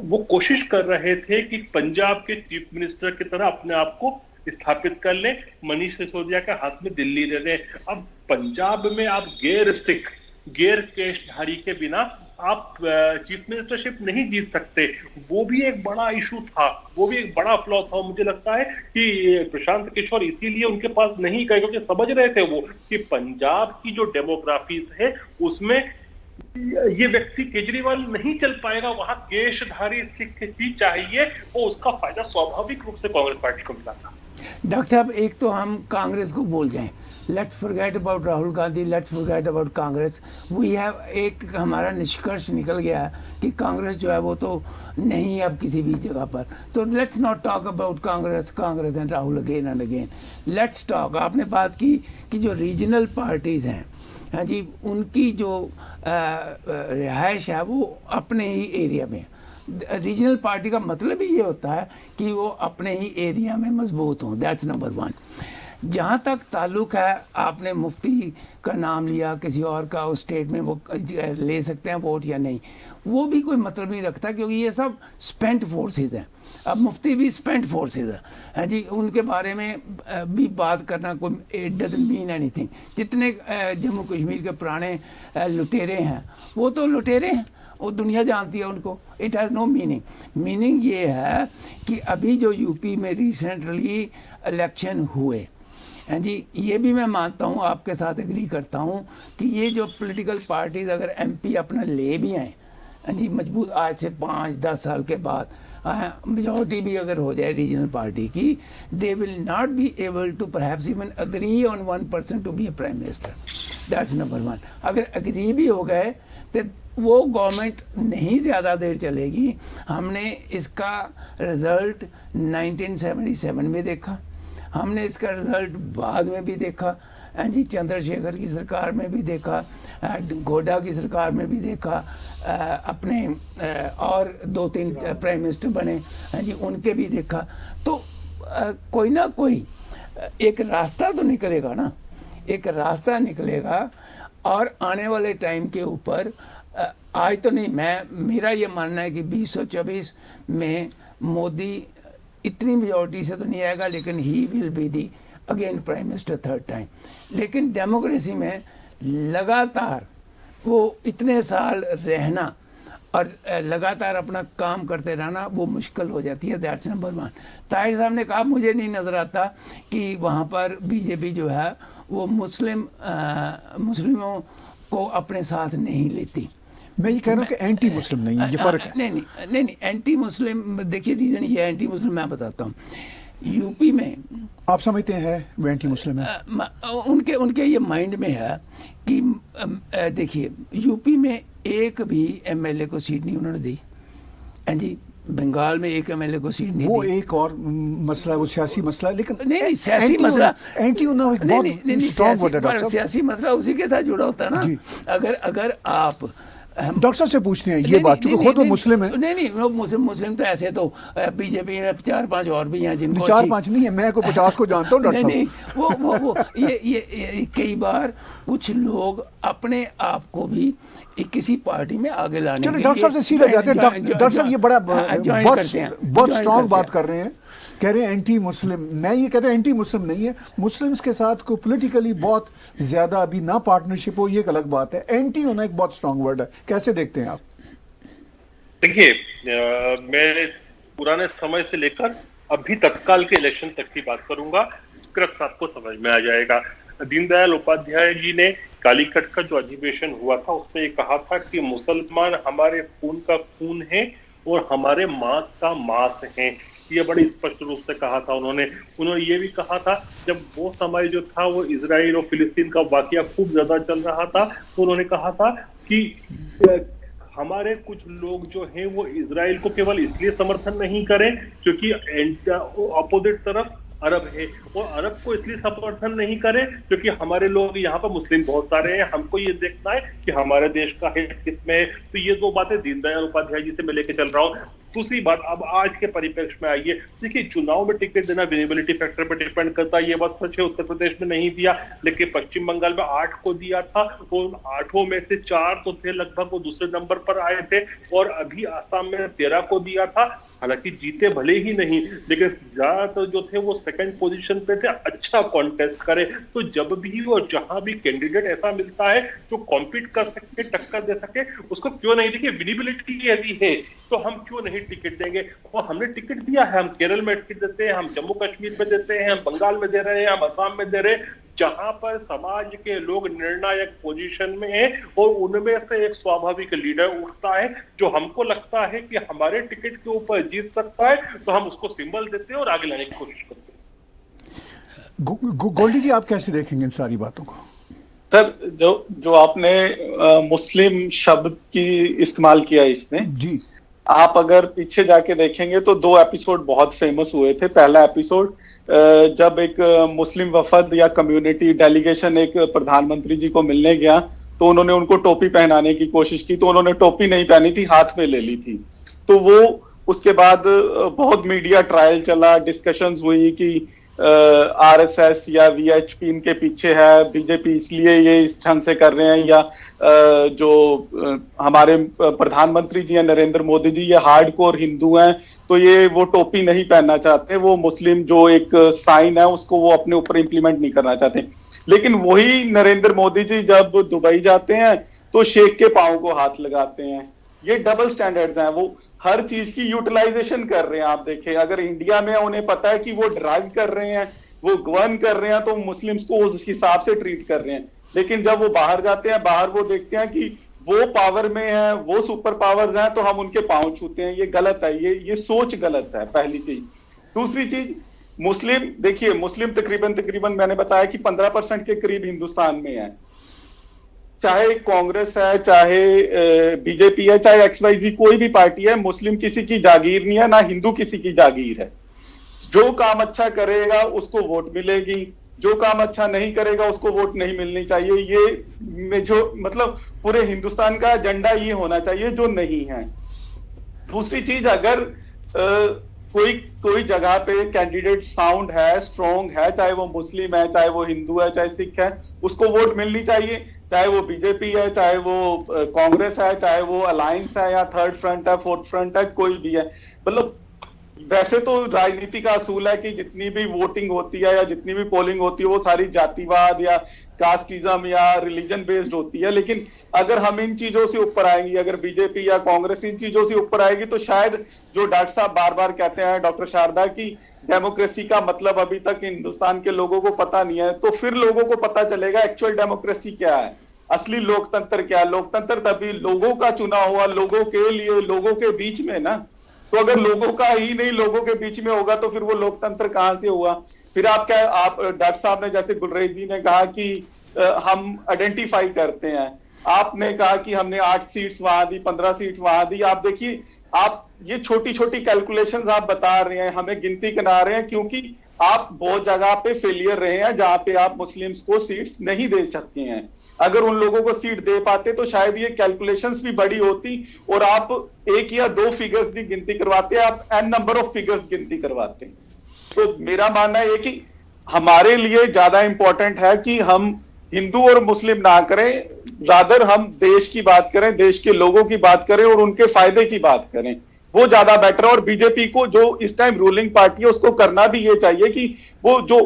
वो कोशिश कर रहे थे कि पंजाब के चीफ मिनिस्टर की तरह अपने आप को स्थापित कर ले, मनीष सिसोदिया के हाथ में दिल्ली दे दें। अब पंजाब में आप गैर सिख, गैर केशधारी के बिना आप चीफ मिनिस्टरशिप नहीं जीत सकते। वो भी एक बड़ा इशू था, वो भी एक बड़ा फ्लॉ था। मुझे लगता है कि प्रशांत किशोर इसीलिए उनके पास नहीं गए, क्योंकि समझ रहे थे वो कि पंजाब की जो डेमोग्राफी है उसमें ये व्यक्ति केजरीवाल नहीं चल पाएगा, वहां केशधारी सिख ही चाहिए, और उसका फायदा स्वाभाविक रूप से कांग्रेस पार्टी को मिला था। डॉक्टर साहब, एक तो हम कांग्रेस को भूल जाएं, let's forget about Rahul Gandhi, let's forget about Congress. We have, एक हमारा निष्कर्ष निकल गया है कि कांग्रेस जो है वो तो नहीं है अब किसी भी जगह पर। तो let's not talk about Congress and Rahul again and again. Let's talk, आपने बात की कि जो रीजनल पार्टीज हैं, हाँ जी, उनकी जो रिहाइश है वो अपने ही एरिया में। रीजनल पार्टी का मतलब ही ये होता है कि वो अपने ही एरिया में मजबूत हों, दैट्स नंबर 1। जहाँ तक ताल्लुक है, आपने मुफ्ती का नाम लिया, किसी और का उस स्टेट में वो ले सकते हैं वोट या नहीं, वो भी कोई मतलब नहीं रखता, क्योंकि ये सब स्पेंट फोर्सेस हैं। अब मुफ्ती भी स्पेंट फोर्सेस है जी, उनके बारे में भी बात करना कोई इट डजंट मीन एनीथिंग। जितने जम्मू कश्मीर के पुराने लुटेरे हैं वो तो लुटेरे हैं, वो दुनिया जानती है उनको। It has no meaning. Meaning ये है कि अभी जो यूपी में रिसेंटली इलेक्शन हुए हैं जी, ये भी मैं मानता हूँ, आपके साथ एग्री करता हूँ कि ये जो पॉलिटिकल पार्टीज अगर एमपी अपना ले भी आए जी मजबूत, आज से 5-10 साल के बाद मेजॉरिटी भी अगर हो जाए रीजनल पार्टी की, they will not be able to perhaps even agree on 1% to be a prime minister. That's number 1। अगर अग्री भी हो गए तो वो गवर्नमेंट नहीं ज़्यादा देर चलेगी। हमने इसका रिज़ल्ट 1977 में देखा, हमने इसका रिज़ल्ट बाद में भी देखा जी, चंद्रशेखर की सरकार में भी देखा, गोडा की सरकार में भी देखा, अपने और 2-3 प्राइम मिनिस्टर बने जी, उनके भी देखा। तो कोई ना कोई एक रास्ता तो निकलेगा ना, एक रास्ता निकलेगा। और आने वाले टाइम के ऊपर आज तो नहीं, मेरा ये मानना है कि 2024 में मोदी इतनी मेजॉरिटी से तो नहीं आएगा, लेकिन he will be the again prime minister 3rd time. लेकिन डेमोक्रेसी में लगातार वो इतने साल रहना और लगातार अपना काम करते रहना वो मुश्किल हो जाती है। That's number 1। ताहिर साहब ने कहा मुझे नहीं नज़र आता कि वहाँ पर बीजेपी जो है वो मुस्लिमों को अपने साथ नहीं लेती। मैं ये कह रहा हूँ कि एंटी मुस्लिम नहीं है, ये फर्क है। नहीं, एंटी मुस्लिम, देखिए रीज़न ये एंटी मुस्लिम मैं बताता हूँ। यूपी में आप समझते हैं वो एंटी मुस्लिम है? उनके ये माइंड में है कि देखिए यूपी में एक भी एमएलए को सीट नहीं उन्होंने दी जी, बंगाल में एक एमएलए को सीट नहीं वो दी। एक और मसला, वो सियासी मसला, लेकिन नहीं सियासी मसला, एंटी होना एक बहुत स्ट्रॉन्ग वर्ड है डॉक्टर साहब। सियासी मसला उसी के साथ जुड़ा होता है ना। अगर आप डॉक्टर साहब से पूछते हैं ये बात, क्योंकि खुद वो मुस्लिम है। नहीं वो मुस्लिम तो ऐसे तो बीजेपी में 4-5 और भी हैं जिनको 4-5 नहीं है, मैं को 50 को जानता हूँ डॉक्टर साहब। वो ये कई बार कुछ लोग अपने आप को भी किसी पार्टी में आगे लाने के लिए डॉक्टर साहब से सीधा जाते हैं। डॉक्टर साहब ये बड़ा बहुत स्ट्रॉन्ग बात कर रहे हैं, कह रहे हैं एंटी मुस्लिम। मैं ये कह रहा हूँ एंटी मुस्लिम नहीं है, मुस्लिम्स के साथ को पॉलिटिकली बहुत ज्यादा अभी ना पार्टनरशिप हो, ये एक अलग बात है। एंटी होना एक बहुत स्ट्रॉन्ग वर्ड है, कैसे देखते हैं आप? देखिए, मैं पुराने समय से लेकर अभी तत्काल के इलेक्शन तक की बात करूंगा, क्रक्स आपको समझ में आ जाएगा। दीनदयाल उपाध्याय जी ने कालीकट का जो अधिवेशन हुआ था उसमें कहा था कि मुसलमान हमारे खून का खून है और हमारे मांस का मांस है। ये बड़ी स्पष्ट रूप से कहा था उन्होंने ये भी कहा था, जब वो समय जो था वो इजराइल और फिलिस्तीन का वाकया खूब ज्यादा चल रहा था, तो उन्होंने कहा था कि हमारे कुछ लोग जो हैं वो इजराइल को केवल इसलिए समर्थन नहीं करें क्योंकि अपोजिट तरफ अरब है, और अरब को इसलिए समर्थन नहीं करें क्योंकि हमारे लोग यहाँ पर मुस्लिम बहुत सारे हैं, हमको ये देखना है कि हमारे देश का हित किसमें है। तो ये 2 बातें दीनदयाल उपाध्याय जी से मैं लेके चल रहा हूँ। दूसरी बात, अब आज के परिप्रेक्ष्य में आइए। देखिए, चुनाव में टिकट देना विजिबिलिटी फैक्टर पर डिपेंड करता है, ये बात सच है। उत्तर प्रदेश में नहीं दिया, लेकिन पश्चिम बंगाल में 8 को दिया था, और 8 में से 4 तो थे लगभग, वो दूसरे नंबर पर आए थे, और अभी आसाम में 13 को दिया था। हालांकि जीते भले ही नहीं, लेकिन ज्यादातर जो थे वो सेकंड पोजीशन पे थे, अच्छा कॉन्टेस्ट करे। तो जब भी और जहां भी कैंडिडेट ऐसा मिलता है जो कॉम्पीट कर सके, टक्कर दे सके, उसको क्यों नहीं, देखिए विजिबिलिटी यदि है तो हम क्यों नहीं टिकट देंगे। और हमने टिकट दिया है, हम केरल में टिकट देते हैं, हम जम्मू कश्मीर में देते हैं, हम बंगाल में दे रहे हैं, हम असम में दे रहे हैं, जहां पर समाज के लोग निर्णायक पोजीशन में हैं, और उनमें से एक स्वाभाविक लीडर उठता है जो हमको लगता है कि हमारे टिकट के ऊपर जीत सकता है, तो हम उसको सिंबल देते हैं और आगे लाने की कोशिश करते हैं। गोल्डी जी, आप कैसे देखेंगे इन सारी बातों को? सर, जो आपने मुस्लिम शब्द की इस्तेमाल किया इसमें जी, आप अगर पीछे जाके देखेंगे तो 2 एपिसोड बहुत फेमस हुए थे। पहला एपिसोड जब एक मुस्लिम वफद या कम्युनिटी डेलीगेशन एक प्रधानमंत्री जी को मिलने गया, तो उन्होंने उनको टोपी पहनाने की कोशिश की, तो उन्होंने टोपी नहीं पहनी थी, हाथ में ले ली थी। तो वो उसके बाद बहुत मीडिया ट्रायल चला, डिस्कशंस हुई कि आरएसएस या वीएचपी इनके पीछे है, बीजेपी इसलिए ये इस ढंग से कर रहे हैं, या हमारे प्रधानमंत्री जी हैं नरेंद्र मोदी जी, ये हार्डकोर हिंदू हैं तो ये वो टोपी नहीं पहनना चाहते, वो मुस्लिम जो एक साइन है उसको वो अपने ऊपर इंप्लीमेंट नहीं करना चाहते। लेकिन वही नरेंद्र मोदी जी जब दुबई जाते हैं तो शेख के पांव को हाथ लगाते हैं। ये डबल स्टैंडर्ड्स हैं, वो हर चीज की यूटिलाइजेशन कर रहे हैं। आप देखें, अगर इंडिया में उन्हें पता है कि वो ड्राइव कर रहे हैं, वो गवर्न कर रहे हैं, तो मुस्लिम्स को उस हिसाब से ट्रीट कर रहे हैं। लेकिन जब वो बाहर जाते हैं, बाहर वो देखते हैं कि वो पावर में है, वो सुपर पावर्स हैं, तो हम उनके पांव छूते हैं। ये गलत है, ये सोच गलत है, पहली चीज। दूसरी चीज, मुस्लिम देखिए, मुस्लिम तकरीबन मैंने बताया कि 15% के करीब हिंदुस्तान में है। चाहे कांग्रेस है, चाहे बीजेपी है, चाहे XYZ कोई भी पार्टी है, मुस्लिम किसी की जागीर नहीं है, ना हिंदू किसी की जागीर है। जो काम अच्छा करेगा उसको वोट मिलेगी, जो काम अच्छा नहीं करेगा उसको वोट नहीं मिलनी चाहिए। ये जो मतलब पूरे हिंदुस्तान का एजेंडा ये होना चाहिए, जो नहीं है। दूसरी चीज, अगर कोई जगह पे कैंडिडेट साउंड है, स्ट्रॉन्ग है, चाहे वो मुस्लिम है, चाहे वो हिंदू है, चाहे सिख है, उसको वोट मिलनी चाहिए। चाहे वो बीजेपी है, चाहे वो कांग्रेस है, चाहे वो अलायंस है, या थर्ड फ्रंट है, फोर्थ फ्रंट है, कोई भी है। मतलब वैसे तो राजनीति का असूल है कि जितनी भी वोटिंग होती है या जितनी भी पोलिंग होती है वो सारी जातिवाद या कास्टिज्म या रिलीजन बेस्ड होती है। लेकिन अगर हम इन चीजों से ऊपर आएंगे, अगर बीजेपी या कांग्रेस इन चीजों से ऊपर आएगी, तो शायद जो डॉक्टर साहब बार बार कहते हैं, डॉक्टर शारदा, की डेमोक्रेसी का मतलब अभी तक हिंदुस्तान के लोगों को पता नहीं है, तो फिर लोगों को पता चलेगा एक्चुअल डेमोक्रेसी क्या है, असली लोकतंत्र क्या है। लोकतंत्र तभी लोगों का चुना हुआ, लोगों के लिए, लोगों के बीच में ना। तो अगर लोगों का ही नहीं लोगों के बीच में होगा तो फिर वो लोकतंत्र कहां से हुआ। फिर आप डॉक्टर साहब ने, जैसे गुलरेज जी ने कहा कि हम आइडेंटिफाई करते हैं, आपने कहा कि हमने 8 सीट्स वहां दी, 15 सीट वहां दी। आप देखिए, आप ये छोटी छोटी कैलकुलेशंस आप बता रहे हैं, हमें गिनती करा रहे हैं, क्योंकि आप बहुत जगह पे फेलियर रहे हैं जहां पे आप मुस्लिम्स को सीट्स नहीं दे सकते हैं। अगर उन लोगों को सीट दे पाते तो शायद ये कैलकुलेशंस भी बड़ी होती और आप 1 या 2 फिगर्स की गिनती करवाते, आप n नंबर ऑफ फिगर्स गिनती करवाते। तो मेरा मानना है कि हमारे लिए ज्यादा इंपॉर्टेंट है कि हम हिंदू और मुस्लिम ना करें, रादर हम देश की बात करें, देश के लोगों की बात करें और उनके फायदे की बात करें, वो ज्यादा बेटर है। और बीजेपी को, जो इस टाइम रूलिंग पार्टी है, उसको करना भी ये चाहिए कि वो जो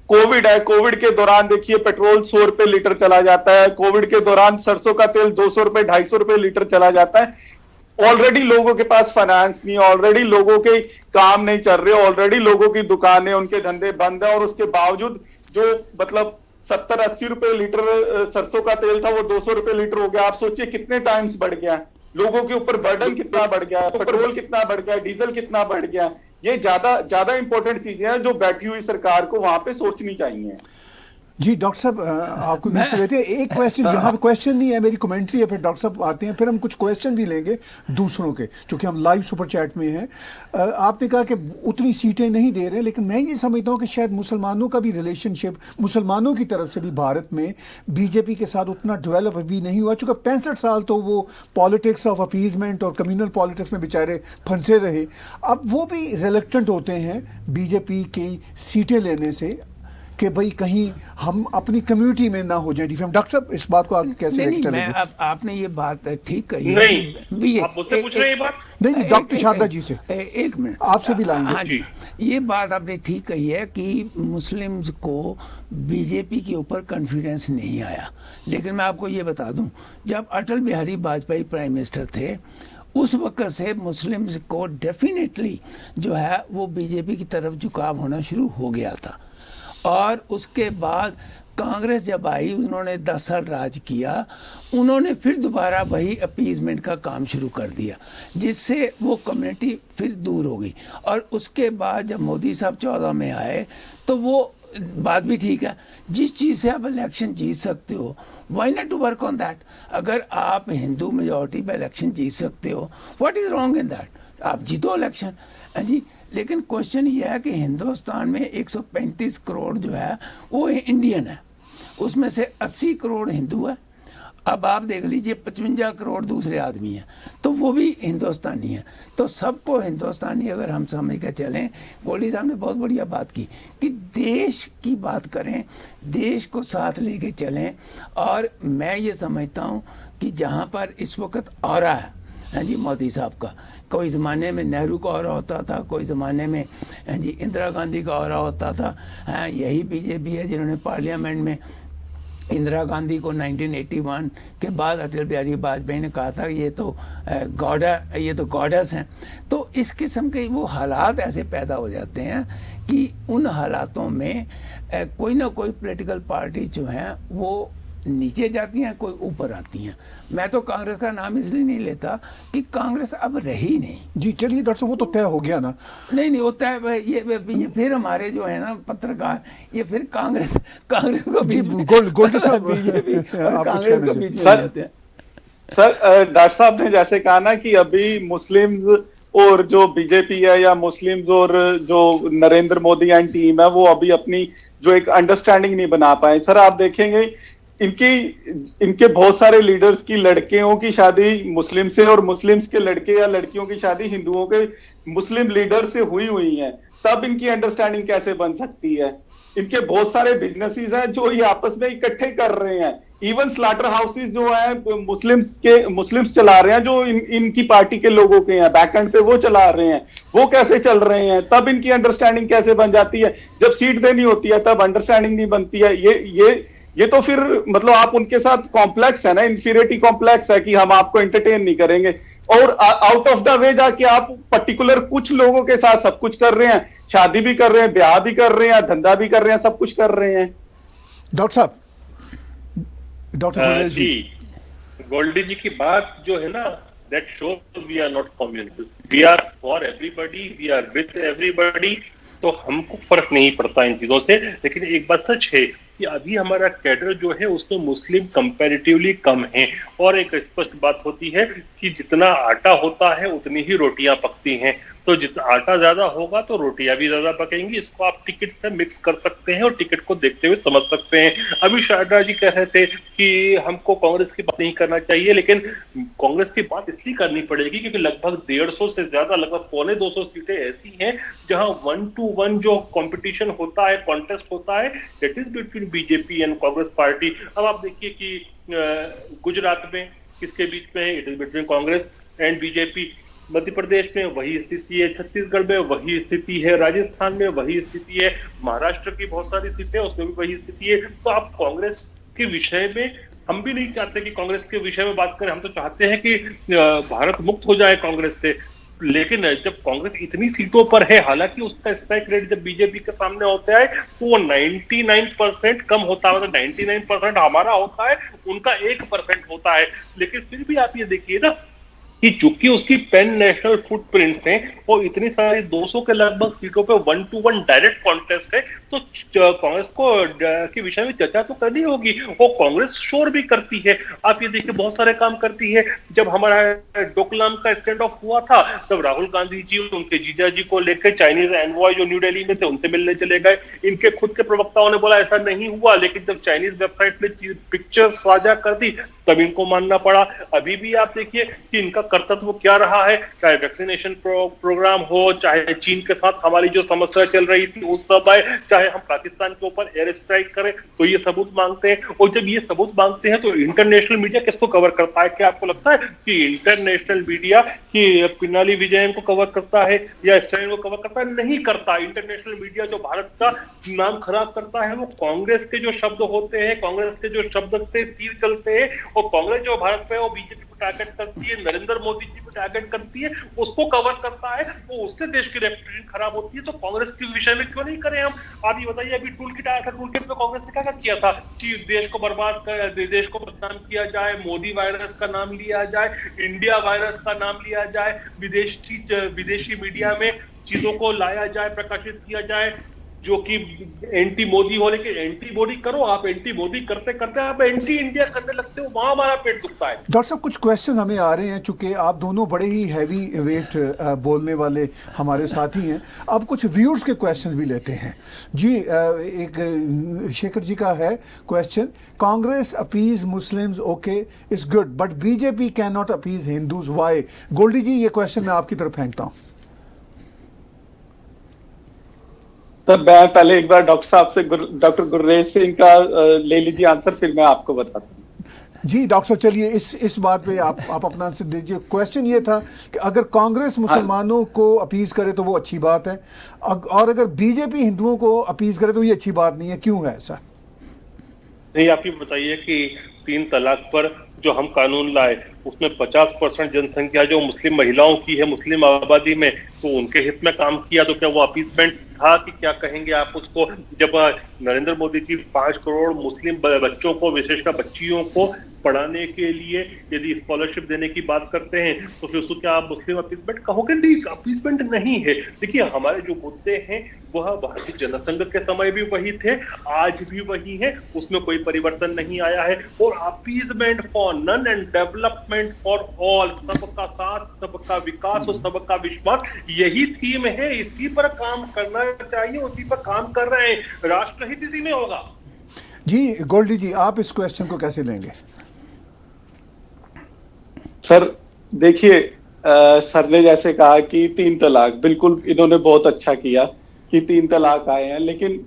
कोविड है, कोविड के दौरान देखिए पेट्रोल 100 रुपए लीटर चला जाता है, कोविड के दौरान सरसों का तेल 200 रुपए 250 रुपए लीटर चला जाता है। ऑलरेडी लोगों के पास फाइनेंस नहीं, ऑलरेडी लोगों के काम नहीं चल रहे, ऑलरेडी लोगों की दुकानें, उनके धंधे बंद है, और उसके बावजूद जो मतलब 70-80 रुपए लीटर सरसों का तेल था वो 200 रुपए लीटर हो गया। आप सोचिए कितने टाइम्स बढ़ गया, लोगों के ऊपर बर्डन कितना बढ़ गया, पेट्रोल कितना बढ़ गया, डीजल कितना बढ़ गया। ये ज्यादा इंपॉर्टेंट चीजें हैं जो बैठी हुई सरकार को वहां पे सोचनी चाहिए। जी डॉक्टर साहब, आपको बीच में लेते हैं। एक क्वेश्चन, यहाँ पे क्वेश्चन नहीं है, मेरी कमेंट्री है, फिर डॉक्टर साहब आते हैं, फिर हम कुछ क्वेश्चन भी लेंगे दूसरों के, क्योंकि हम लाइव सुपर चैट में हैं। आपने कहा कि उतनी सीटें नहीं दे रहे, लेकिन मैं ये समझता हूँ कि शायद मुसलमानों का भी रिलेशनशिप, मुसलमानों की तरफ से भी भारत में बीजेपी के साथ उतना डेवलप अभी नहीं हुआ, चूँकि 65 साल तो वो पॉलिटिक्स ऑफ अपीजमेंट और कम्युनल पॉलिटिक्स में बेचारे फंसे रहे। अब वो भी रिलेक्टेंट होते हैं बीजेपी की सीटें लेने से कि भाई कहीं हम अपनी कम्युनिटी में ना हो जाए डिफेम। डॉक्टर साहब, इस बात को आप कैसे लेके चलेंगे? आपने ये बात ठीक कही नहीं, आप मुझसे पूछ रहे हैं ये बात? नहीं, डॉक्टर शारदा जी से एक मिनट आपसे भी लाएंगे। हाँ जी, ये बात आपने ठीक कही है कि मुस्लिम्स को बीजेपी के ऊपर कॉन्फिडेंस नहीं आया। लेकिन मैं आपको ये बता दूं, जब अटल बिहारी वाजपेयी प्राइम मिनिस्टर थे, उस वक्त से मुस्लिम्स को डेफिनेटली जो है वो बीजेपी की तरफ झुकाव होना शुरू हो गया था। और उसके बाद कांग्रेस जब आई, उन्होंने 10 साल राज किया, उन्होंने फिर दोबारा वही अपीजमेंट का काम शुरू कर दिया, जिससे वो कम्युनिटी फिर दूर हो गई। और उसके बाद जब मोदी साहब 14 में आए तो वो बात भी ठीक है, जिस चीज़ से आप इलेक्शन जीत सकते हो, why not to work on that. अगर आप हिंदू मेजॉरिटी में इलेक्शन जीत सकते हो, what is wrong in that, आप जीतो इलेक्शन। जी, लेकिन क्वेश्चन ये है कि हिंदुस्तान में 135 करोड़ जो है वो इंडियन है, उसमें से 80 करोड़ हिंदू है अब आप देख लीजिए 55 करोड़ दूसरे आदमी हैं, तो वो भी हिंदुस्तानी हैं। तो सबको हिंदुस्तानी अगर हम समझ कर चलें, गोल्डी साहब ने बहुत बढ़िया बात की कि देश की बात करें, देश को साथ लेके चलें। और मैं ये समझता हूँ कि जहाँ पर इस वक्त ऑरा है, हाँ जी, मोदी साहब का, कोई ज़माने में नेहरू का ऑरा होता था, कोई ज़माने में हाँ जी इंदिरा गांधी का ऑरा होता था। हाँ, यही बीजेपी है जिन्होंने पार्लियामेंट में इंदिरा गांधी को 1981 के बाद अटल बिहारी वाजपेयी ने कहा था ये तो गॉड है, ये तो गॉडेस हैं। तो इस किस्म के वो हालात ऐसे पैदा हो जाते हैं कि उन हालातों में कोई ना कोई पॉलिटिकल पार्टी जो हैं वो नीचे जाती हैं, कोई ऊपर आती हैं। मैं तो कांग्रेस का नाम इसलिए नहीं लेता कि कांग्रेस अब रही नहीं। जी चलिए डॉक्टर साहब, वो तो तय हो गया ना। नहीं होता है ये फिर हमारे जो है ना पत्रकार, ये फिर कांग्रेस को बीच में गोल्डी साहब बीजेपी और आप कुछ कांग्रेस कह को दीजिए। बीच में जाते हैं। सर, डॉक्टर साहब ने जैसे कहा ना कि अभी मुस्लिम्स और जो बीजेपी है या मुस्लिम्स और जो नरेंद्र मोदी एंड टीम है वो अभी अपनी जो एक अंडरस्टैंडिंग नहीं बना पाए। सर आप देखेंगे इनके बहुत सारे लीडर्स की लड़कियों की शादी मुस्लिम से और मुस्लिम्स के लड़के या लड़कियों की शादी हिंदुओं के मुस्लिम लीडर से हुई है। तब इनकी अंडरस्टैंडिंग कैसे बन सकती है? इनके बहुत सारे बिजनेसेस हैं जो ये आपस में इकट्ठे कर रहे हैं। इवन स्लाटर हाउसेस जो है मुस्लिम्स चला रहे हैं, जो इनकी पार्टी के लोगों के हैं, बैकएंड पे वो चला रहे हैं। वो कैसे चल रहे हैं? तब इनकी अंडरस्टैंडिंग कैसे बन जाती है? जब सीट देनी होती है तब अंडरस्टैंडिंग नहीं बनती है। ये तो फिर मतलब आप उनके साथ कॉम्प्लेक्स है ना, इंफीरियरिटी कॉम्प्लेक्स है कि हम आपको एंटरटेन नहीं करेंगे, और आउट ऑफ द वे जाके आप पर्टिकुलर कुछ लोगों के साथ सब कुछ कर रहे हैं, शादी भी कर रहे हैं, ब्याह भी कर रहे हैं, धंधा भी कर रहे हैं, सब कुछ कर रहे हैं। डॉक्टर साहब, डॉक्टर जी, गोल्डी जी की बात जो है ना, that shows we are not communal, we are for everybody, we are with everybody. तो हमको फर्क नहीं पड़ता इन चीजों से। लेकिन एक बात सच है कि अभी हमारा कैडर जो है उसमें मुस्लिम कंपैरेटिवली कम है, और एक स्पष्ट बात होती है कि जितना आटा होता है उतनी ही रोटियां पकती हैं। तो जितना आटा ज्यादा होगा तो रोटियां भी ज्यादा पकेंगी। इसको आप टिकट से मिक्स कर सकते हैं और टिकट को देखते हुए समझ सकते हैं। अभी शारदा जी कह रहे थे कि हमको कांग्रेस की बात नहीं करना चाहिए, लेकिन कांग्रेस की बात इसलिए करनी पड़ेगी क्योंकि लगभग 150 से ज्यादा, लगभग 250 सीटें ऐसी हैं जहां 1 to 1 जो कंपटीशन होता है, कॉन्टेस्ट होता है, that is between BJP and Congress party. अब आप देखिए कि गुजरात में किसके बीच में है, it is between Congress and BJP. Madhya Pradesh में वही स्थिति है, छत्तीसगढ़ में वही स्थिति है, राजस्थान में वही स्थिति है, महाराष्ट्र की बहुत सारी सीटें उसमें भी वही स्थिति है। तो आप कांग्रेस के विषय में, हम भी नहीं चाहते कि कांग्रेस के विषय में बात करें, हम तो चाहते हैं कि भारत मुक्त हो जाए कांग्रेस से। लेकिन जब कांग्रेस इतनी सीटों पर है, हालांकि उसका स्ट्राइक रेट जब बीजेपी के सामने होता है तो वो 99% कम होता है, मतलब 99% हमारा होता है, उनका 1% होता है। लेकिन फिर भी आप ये देखिए ना कि चूंकि उसकी पैन नेशनल फुटप्रिंट्स हैं और इतनी सारी 200 के लगभग सीटों पे 1 to 1 डायरेक्ट कॉन्टेस्ट है, तो कांग्रेस को के विषय में चर्चा तो करनी होगी। वो कांग्रेस शोर भी करती है, आप ये देखिए बहुत सारे काम करती है। जब हमारा डोकलाम का स्टैंड ऑफ हुआ था तब राहुल गांधी जी उनके जीजा जी को लेकर चाइनीज एनवॉय जो न्यू दिल्ली में थे उनसे मिलने चले गए। इनके खुद के प्रवक्ताओं ने बोला ऐसा नहीं हुआ, लेकिन जब चाइनीज वेबसाइट ने पिक्चर्स साझा कर दी तब इनको मानना पड़ा। अभी भी आप देखिए कि इनका कर्तव्य क्या रहा है, चाहे वैक्सीनेशन प्रोग्राम हो, चाहे चीन के साथ हमारी जो समस्या चल रही थी उस समय, चाहे हम पाकिस्तान के ऊपर एयर स्ट्राइक करें तो ये सबूत मांगते हैं। और जब ये सबूत मांगते हैं तो इंटरनेशनल मीडिया किसको कवर करता है? क्या आपको लगता है कि इंटरनेशनल मीडिया कि पिनाली विजयन को कवर करता है या स्टालिन को कवर करता है? नहीं करता। इंटरनेशनल मीडिया जो भारत का नाम खराब करता है वो कांग्रेस के जो शब्द होते हैं, कांग्रेस के जो शब्द से तीर चलते हैं, और कांग्रेस जो भारत में वो बीजेपी को टारगेट करती है, नरेंद्र मोदी जी को टारगेट करती है, उसको कवर करता है, तो उससे देश की रेपुटेशन खराब होती है। तो कांग्रेस के विषय में क्यों नहीं करें हम? आप ये बताइए, अभी टूल किट आया था, टूल किट में कांग्रेस ने क्या किया था कि देश को बर्बाद कर, देश को बदनाम किया जाए, मोदी वायरस का नाम लिया जाए, इंडिया वायरस का नाम लिया जाए, विदेशी मीडिया में चीजों को लाया जाए, प्रकाशित किया जाए। जो कि एंटी मोदी हो, लेकिन एंटी मोदी करो आप, एंटी मोदी करते करते आप एंटी इंडिया करने लगते हो, वहां हमारा पेट दुखता है। डॉक्टर साहब कुछ क्वेश्चन हमें आ रहे हैं, चूंकि आप दोनों बड़े ही हैवी वेट बोलने वाले हमारे साथी हैं। अब कुछ व्यूअर्स के क्वेश्चन भी लेते हैं जी। एक शेखर जी का है question, Congress appease Muslims okay is good but BJP can not appease Hindus why? Goldie ji ये क्वेश्चन मैं आपकी तरफ फेंकता हूँ। तो मैं पहले एक बार डॉक्टर साहब से डॉक्टर गुरदेव सिंह का ले लीजिए आंसर, फिर मैं आपको बताता हूँ। जी डॉक्टर साहब चलिए इस बात पे आप अपना आंसर दीजिए। क्वेश्चन ये था कि अगर कांग्रेस मुसलमानों को अपीज करे तो वो अच्छी बात है, और अगर बीजेपी हिंदुओं को अपीज करे तो ये अच्छी बात नहीं है, क्यों है ऐसा? नहीं, आप ये बताइए कि 3 तलाक पर जो हम कानून लाए उसमें 50% जनसंख्या जो मुस्लिम महिलाओं की है मुस्लिम आबादी में, तो उनके हित में काम किया, तो क्या वो अपीसमेंट था कि क्या कहेंगे आप उसको? जब नरेंद्र मोदी जी 5 करोड़ मुस्लिम बच्चों को, विशेषकर बच्चियों को पढ़ाने के लिए यदि स्कॉलरशिप देने की बात करते हैं, तो फिर उसको क्या आप मुस्लिम अपीसमेंट कहोगे? नहीं, अपीसमेंट नहीं है। देखिए हमारे जो मुद्दे हैं वह भारतीय जनसंघ के समय भी वही थे, आज भी वही है, उसमें कोई परिवर्तन नहीं आया है। और appeasement for none and development for all, सबका साथ, सबका विकास और सबका विश्वास, यही थीम है। इसी पर काम करना चाहिए, उसी पर काम कर रहे हैं, राष्ट्रहित इसी में होगा। जी गोल्डी जी आप इस क्वेश्चन को कैसे लेंगे? सर देखिए, सर ने जैसे कहा कि 3 तलाक, बिल्कुल इन्होंने बहुत अच्छा किया कि 3 तलाक आए हैं, लेकिन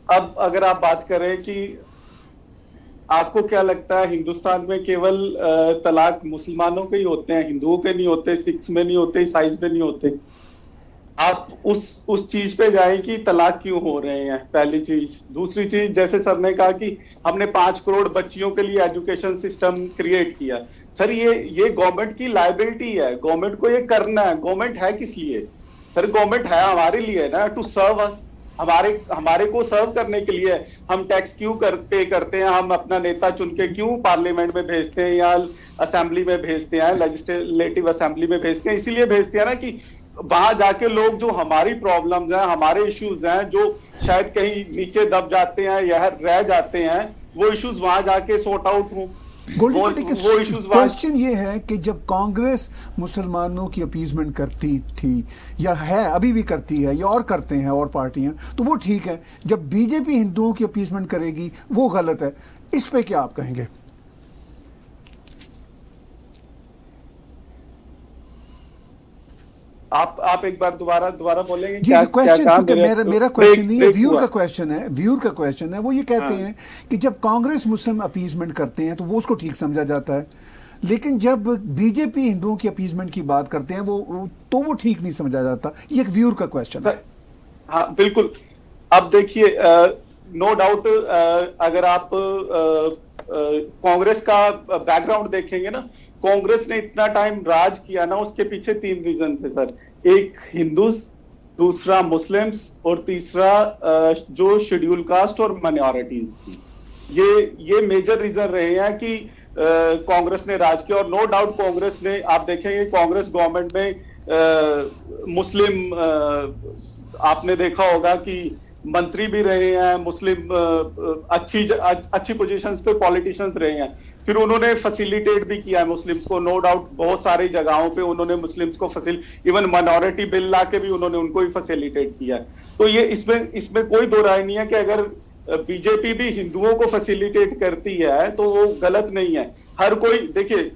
अब अगर आप बात करें कि आपको क्या लगता है हिंदुस्तान में केवल तलाक मुसलमानों के ही होते हैं, हिंदुओं के नहीं होते, सिख्स में नहीं होते, ईसाई में नहीं होते? आप उस चीज पे जाएं कि तलाक क्यों हो रहे हैं, पहली चीज। दूसरी चीज, जैसे सर ने कहा कि हमने 5 करोड़ बच्चियों के लिए एजुकेशन सिस्टम क्रिएट किया। सर ये गवर्नमेंट की लायबिलिटी है, गवर्नमेंट को ये करना है। गवर्नमेंट है किस लिए? सर गवर्नमेंट है हमारे लिए ना, टू सर्व अस, हमारे को सर्व करने के लिए। हम टैक्स क्यों पे करते हैं? हम अपना नेता चुन के क्यों पार्लियामेंट में भेजते हैं या असेंबली में भेजते हैं, लेजिस्लेटिव असेंबली में भेजते हैं? इसीलिए भेजते हैं ना कि वहां जाके लोग जो हमारी प्रॉब्लम्स हैं, हमारे इश्यूज हैं, जो शायद कहीं नीचे दब जाते हैं या रह जाते हैं, वो इश्यूज वहां जाके सॉर्ट आउट हों। क्वेश्चन ये है कि जब कांग्रेस मुसलमानों की अपीजमेंट करती थी या है अभी भी करती है या और करते हैं और पार्टियां, तो वो ठीक है। जब बीजेपी हिंदुओं की अपीजमेंट करेगी वो गलत है। इस पे क्या आप कहेंगे? आप एक बार दोबारा बोलेंगे? जी क्वेश्चन, मेरा क्वेश्चन नहीं है, व्यूअर का क्वेश्चन है। व्यूअर का क्वेश्चन है, वो ये कहते हैं कि जब कांग्रेस मुस्लिम अपीजमेंट करते हैं तो वो उसको ठीक समझा जाता है, लेकिन जब बीजेपी हिंदुओं की अपीजमेंट की बात करते हैं वो ठीक नहीं समझा जाता। ये एक व्यूअर का क्वेश्चन है। हाँ बिल्कुल। अब देखिए, नो डाउट, अगर आप कांग्रेस का बैकग्राउंड देखेंगे ना, कांग्रेस ने इतना टाइम राज किया ना, उसके पीछे 3 रीजन थे सर। एक हिंदूज, दूसरा मुस्लिम्स, और तीसरा जो शेड्यूल कास्ट और माइनॉरिटीज थी। ये मेजर रीजन रहे हैं कि कांग्रेस ने राज किया। और नो डाउट कांग्रेस ने, आप देखेंगे कांग्रेस गवर्नमेंट में मुस्लिम, आपने देखा होगा कि मंत्री भी रहे हैं मुस्लिम, अच्छी पोजीशंस पे पॉलिटिशियंस रहे हैं। फिर उन्होंने फैसिलिटेट भी किया है मुस्लिम्स को, नो डाउट बहुत सारी जगहों पे उन्होंने मुस्लिम्स को इवन माइनॉरिटी बिल ला के भी उन्होंने उनको ही फैसिलिटेट किया है। तो ये इसमें कोई दो राय नहीं है कि अगर बीजेपी भी हिंदुओं को फैसिलिटेट करती है तो वो गलत नहीं है। हर कोई, देखिए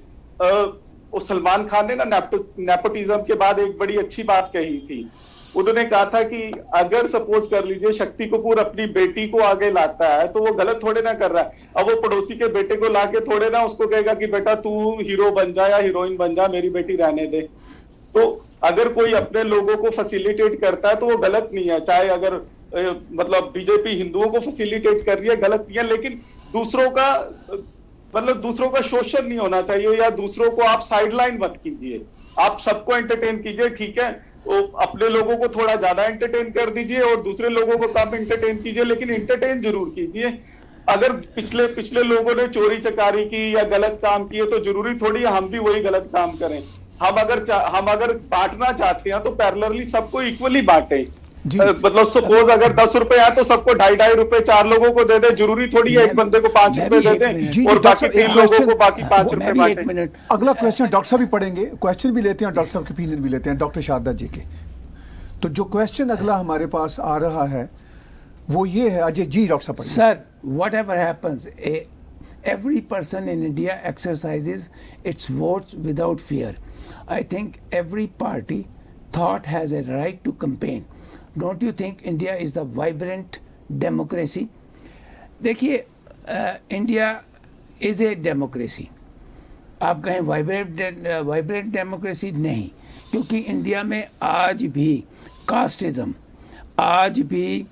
सलमान खान ने ना नेपोटिज्म के बाद एक बड़ी अच्छी बात कही थी। उन्होंने कहा था कि अगर सपोज कर लीजिए शक्ति कपूर अपनी बेटी को आगे लाता है तो वो गलत थोड़े ना कर रहा है। अब वो पड़ोसी के बेटे को लाके थोड़े ना उसको कहेगा कि बेटा तू हीरो बन जा या हीरोइन बन जा, मेरी बेटी रहने दे। तो अगर कोई अपने लोगों को फैसिलिटेट करता है तो वो गलत नहीं है। चाहे अगर मतलब बीजेपी हिंदुओं को फैसिलिटेट कर रही है, गलत नहीं है, लेकिन दूसरों का शोषण नहीं होना चाहिए या दूसरों को आप साइडलाइन मत कीजिए। आप सबको एंटरटेन कीजिए, ठीक है, वो अपने लोगों को थोड़ा ज्यादा एंटरटेन कर दीजिए और दूसरे लोगों को कम एंटरटेन कीजिए, लेकिन एंटरटेन जरूर कीजिए। अगर पिछले लोगों ने चोरी चकारी की या गलत काम किए तो जरूरी थोड़ी हम भी वही गलत काम करें। हम अगर बांटना चाहते हैं तो पैरेलली सबको इक्वली बांटें। जी। मतलब सपोज अगर 10 रुपए है तो सबको 2.5 रुपए 4 लोगों को दे दे, जरूरी थोड़ी है एक बंदे को 5 मैं रुपए भी दे एक दें मिनट। जी, और डॉक्टर बाकी साहब, 3 एक लोगों क्वेश्चन- को बाकी 5 मैं रुपए भी एक बांटे। मिनट। अगला क्वेश्चन डॉक्टर साहब भी पढ़ेंगे, क्वेश्चन भी लेते हैं, डॉक्टर साहब के ओपिनियन भी लेते हैं, डॉक्टर शारदा जी के। तो जो क्वेश्चन अगला हमारे पास आ रहा है वो ये है, अजय जी डॉक्टर साहब पढ़िए। Sir, whatever happens, every person in India exercises its votes without fear. I think every party thought has a right to campaign. Don't you think India is the vibrant democracy? देखिए, इंडिया इज ए डेमोक्रेसी। आप कहें वाइब्रेंट डेमोक्रेसी नहीं, क्योंकि इंडिया में आज भी कास्टिज्म, आज भी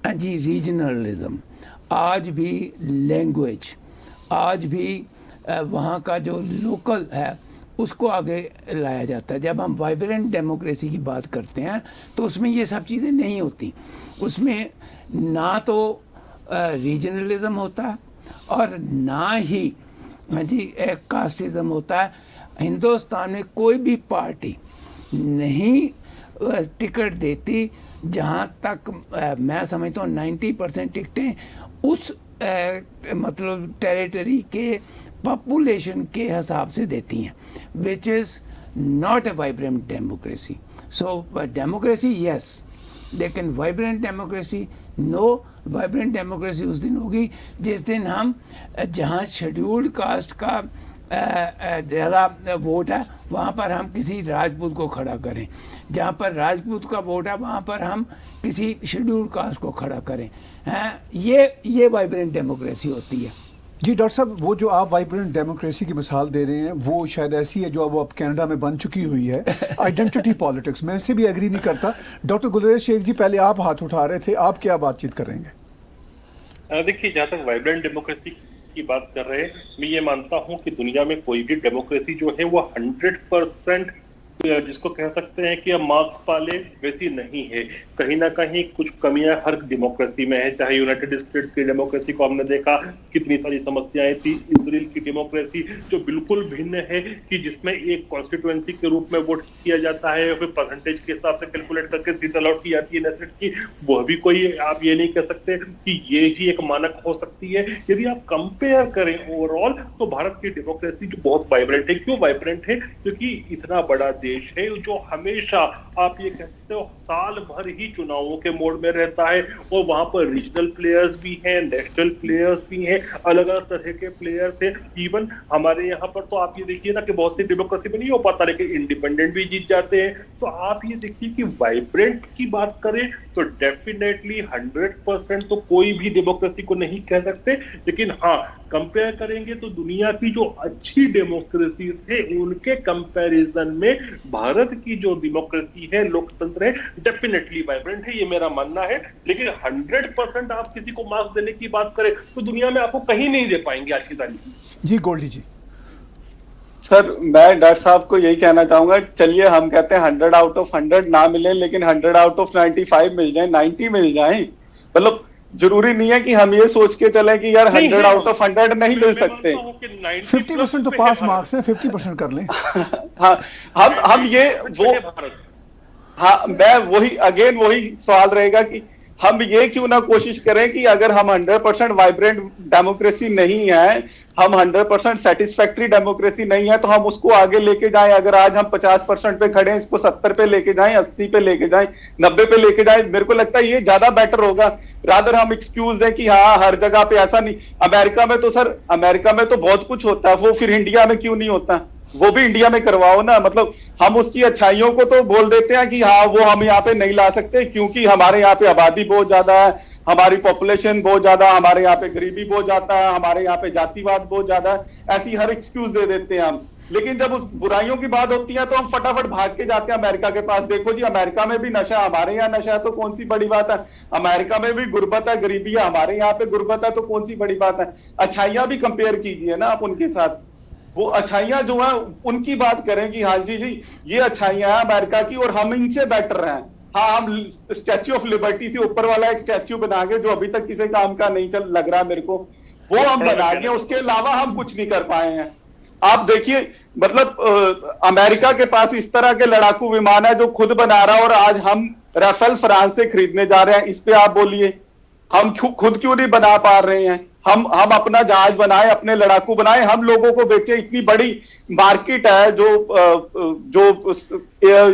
जी रीजनलिज्म, आज भी लैंग्वेज, आज भी वहाँ का जो लोकल है उसको आगे लाया जाता है। जब हम वाइब्रेंट डेमोक्रेसी की बात करते हैं तो उसमें ये सब चीज़ें नहीं होती। उसमें ना तो रीजनलिज्म होता है और ना ही जी कास्टिज्म होता है। हिंदुस्तान में कोई भी पार्टी नहीं टिकट देती जहाँ तक मैं समझता हूँ 90% टिकटें उस मतलब टेरिटरी के पॉपुलेशन के हिसाब से देती हैं, which is not a vibrant democracy. So democracy yes, लेकिन vibrant democracy no. Vibrant democracy उस दिन होगी जिस दिन हम जहाँ शेड्यूल्ड कास्ट का ज़्यादा वोट है वहाँ पर हम किसी राजपूत को खड़ा करें, जहाँ पर राजपूत का वोट है वहाँ पर हम किसी शेड्यूल्ड कास्ट को खड़ा करें। हैं, ये वाइब्रेंट डेमोक्रेसी होती है। जी डॉक्टर साहब, वो जो आप वाइब्रेंट डेमोक्रेसी की मिसाल दे रहे हैं वो शायद ऐसी है जो अब कनाडा में बन चुकी हुई है, आइडेंटिटी पॉलिटिक्स। मैं इससे भी एग्री नहीं करता। डॉक्टर गुलरेज शेख जी, पहले आप हाथ उठा रहे थे, आप क्या बातचीत करेंगे? देखिए, जहाँ तक वाइब्रेंट डेमोक्रेसी की बात कर रहे हैं, मैं ये मानता हूँ कि दुनिया में कोई भी डेमोक्रेसी जो है वो 100% जिसको कह सकते हैं कि अब मार्क्स पाले वैसी नहीं है। कहीं ना कहीं कुछ कमियां हर डेमोक्रेसी में है। चाहे यूनाइटेड स्टेट्स की डेमोक्रेसी को हमने देखा, कितनी सारी समस्याएं थी। इजराइल की डेमोक्रेसी जो बिल्कुल भिन्न है, कि जिसमें एक कॉन्स्टिट्यूएंसी के रूप में वोट किया जाता है और फिर परसेंटेज के हिसाब से कैलकुलेट करके सीट अलॉट की जाती है नेसेट की, वह भी कोई आप ये नहीं कह सकते कि ये ही एक मानक हो सकती है। यदि आप कंपेयर करें ओवरऑल तो भारत की डेमोक्रेसी जो बहुत वाइब्रेंट है। क्यों वाइब्रेंट है? क्योंकि इतना बड़ा देश है जो हमेशा आप ये कहते हो साल भर ही चुनावों के मोड में रहता है, और वहां पर रीजनल प्लेयर्स भी हैं, नेशनल प्लेयर्स भी हैं, अलग अलग तरह के प्लेयर्स हैं। इवन हमारे यहाँ पर तो आप ये देखिए ना कि बहुत सी डेमोक्रेसी में नहीं हो पाता, लेकिन इंडिपेंडेंट भी जीत जाते हैं। तो आप ये देखिए कि वाइब्रेंट की बात करें तो डेफिनेटली 100% तो कोई भी डेमोक्रेसी को नहीं कह सकते, लेकिन हाँ, कंपेयर करेंगे तो दुनिया की जो अच्छी डेमोक्रेसी है उनके कंपैरिजन में भारत की जो डेमोक्रेसी है, लोकतंत्र है, डेफिनेटली वाइब्रेंट है, ये मेरा मानना है। लेकिन 100% आप किसी को मार्क्स देने की बात करें तो दुनिया में आपको कहीं नहीं दे पाएंगे आज की तारीख। जी गोल्डी जी। सर, मैं डॉक्टर साहब को यही कहना चाहूंगा, चलिए हम कहते हैं 100 आउट ऑफ 100 ना मिले, लेकिन 100 आउट ऑफ 95 मिल जाए, 90 मिल जाए। मतलब जरूरी नहीं है कि हम ये सोच के चले कि यार 100 आउट ऑफ 100 नहीं मिल सकते। 50% तो पास मार्क्स हैं, 50% कर लें। हाँ, हम ये वो, हाँ, मैं वही सवाल रहेगा कि हम ये क्यों ना कोशिश करें कि अगर हम 100% वाइब्रेंट डेमोक्रेसी नहीं है, हम 100% सेटिस्फैक्टरी डेमोक्रेसी नहीं है, तो हम उसको आगे लेके जाएं। अगर आज हम 50% पे खड़े हैं, इसको 70 पे लेके जाएं, 80 पे लेके जाएं, 90 पे लेके जाएं। मेरे को लगता है ये ज्यादा बेटर होगा, रादर हम एक्सक्यूज दें कि हाँ हर जगह पे ऐसा नहीं। अमेरिका में तो सर, अमेरिका में तो बहुत कुछ होता है, वो फिर इंडिया में क्यों नहीं होता? वो भी इंडिया में करवाओ ना। मतलब हम उसकी अच्छाइयों को तो बोल देते हैं कि हाँ वो हम यहाँ पे नहीं ला सकते क्योंकि हमारे यहाँ पे आबादी बहुत ज्यादा है, हमारी पॉपुलेशन बहुत ज्यादा, हमारे यहाँ पे गरीबी बहुत ज्यादा है, हमारे यहाँ पे जातिवाद बहुत ज्यादा है। ऐसी हर एक्सक्यूज दे देते हैं हम। लेकिन जब उस बुराइयों की बात होती है तो हम फटाफट भाग के जाते हैं अमेरिका के पास। देखो जी, अमेरिका में भी नशा, हमारे यहाँ नशा है तो कौन सी बड़ी बात है? अमेरिका में भी गुर्बत है, गरीबी है, हमारे यहाँ पे गुर्बत है तो कौन सी बड़ी बात है? अच्छाइयां भी कंपेयर कीजिए ना आप उनके साथ। वो अच्छाइयां जो है उनकी बात करें कि हाँ जी ये अच्छाइयां हैं अमेरिका की और हम इनसे बेटर हैं। हाँ, हम स्टैच्यू ऑफ लिबर्टी से ऊपर वाला एक स्टैच्यू बना के, जो अभी तक किसी काम का नहीं चल लग रहा मेरे को, वो हम बना के, उसके अलावा हम कुछ नहीं कर पाए हैं। आप देखिए, मतलब अमेरिका के पास इस तरह के लड़ाकू विमान है जो खुद बना रहा है, और आज हम राफेल फ्रांस से खरीदने जा रहे हैं, इस पे आप बोलिए। हम खुद क्यों नहीं बना पा रहे हैं? हम अपना जहाज बनाए, अपने लड़ाकू बनाए, हम लोगों को बेचे। इतनी बड़ी मार्केट है जो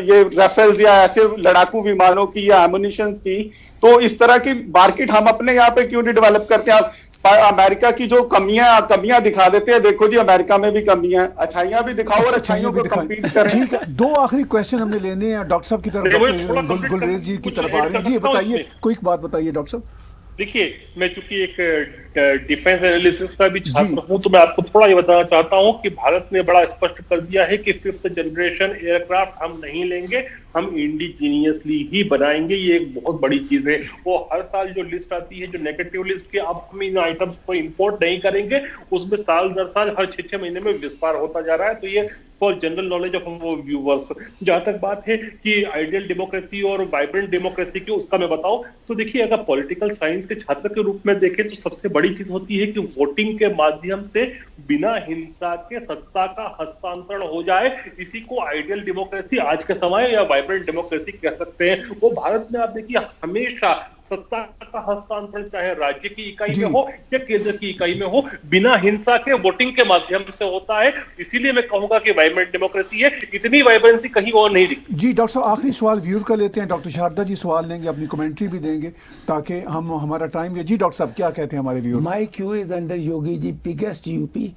ये राफेल्स या ऐसे लड़ाकू विमानों की या एमुनिशन की, तो इस तरह की मार्केट हम अपने यहाँ पे क्यों नहीं डेवलप करते हैं? अमेरिका की जो कमियां दिखा देते हैं, देखो जी अमेरिका में भी कमियां, अच्छाइयां भी दिखाओ और अच्छाइयों को कंपीट करें। ठीक है, दो आखिरी क्वेश्चन हमने लेने हैं डॉक्टर साहब की तरफ, डॉक्टर गुलरेज जी की तरफ आ रहे हैं। जी बताइए, कोई बात बताइए डॉक्टर साहब। देखिए, मैं चूंकि एक डिफेंस एनालिसिस का भी छात्र हूं, तो मैं आपको थोड़ा ये बताना चाहता हूं कि भारत ने बड़ा स्पष्ट कर दिया है कि 5th जनरेशन एयरक्राफ्ट हम नहीं लेंगे, हम इंडिजीनियसली ही बनाएंगे। ये एक बहुत बड़ी चीज है। वो हर साल जो लिस्ट आती है, जो नेगेटिव लिस्ट के, अब हम इन आइटम्स को इंपोर्ट नहीं करेंगे, उसमें साल दर साल हर 6-6 महीने में विस्तार होता जा रहा है। तो ये for general knowledge of viewers. जहां तक बात है कि आइडियल डेमोक्रेसी और वाइब्रेंट डेमोक्रेसी की, उसका मैं बताऊं तो देखिए, अगर पॉलिटिकल साइंस के छात्र के रूप में देखें तो सबसे बड़ी चीज होती है कि वोटिंग के माध्यम से बिना हिंसा के सत्ता का हस्तांतरण हो जाए। इसी को आइडियल डेमोक्रेसी आज के समय या वाइब्रेंट डेमोक्रेसी कह सकते हैं। वो भारत में आप देखिए हमेशा सत्ता का हस्तांतरण चाहे राज्य की इकाई में हो या केंद्र की इकाई में हो, बिना हिंसा के वोटिंग के माध्यम से होता है। इसीलिए मैं कहूंगा कि वाइब्रेंट डेमोक्रेसी है। इतनी वाइब्रेंसी कहीं और नहीं दिखती। जी डॉक्टर साहब, आखिरी सवाल व्यूअर का लेते हैं। डॉक्टर शारदा जी सवाल लेंगे, अपनी कमेंट्री भी देंगे ताकि हम हमारा टाइम। जी डॉक्टर साहब, क्या कहते हैं हमारे viewer? My Q is under Yogi ji biggest UP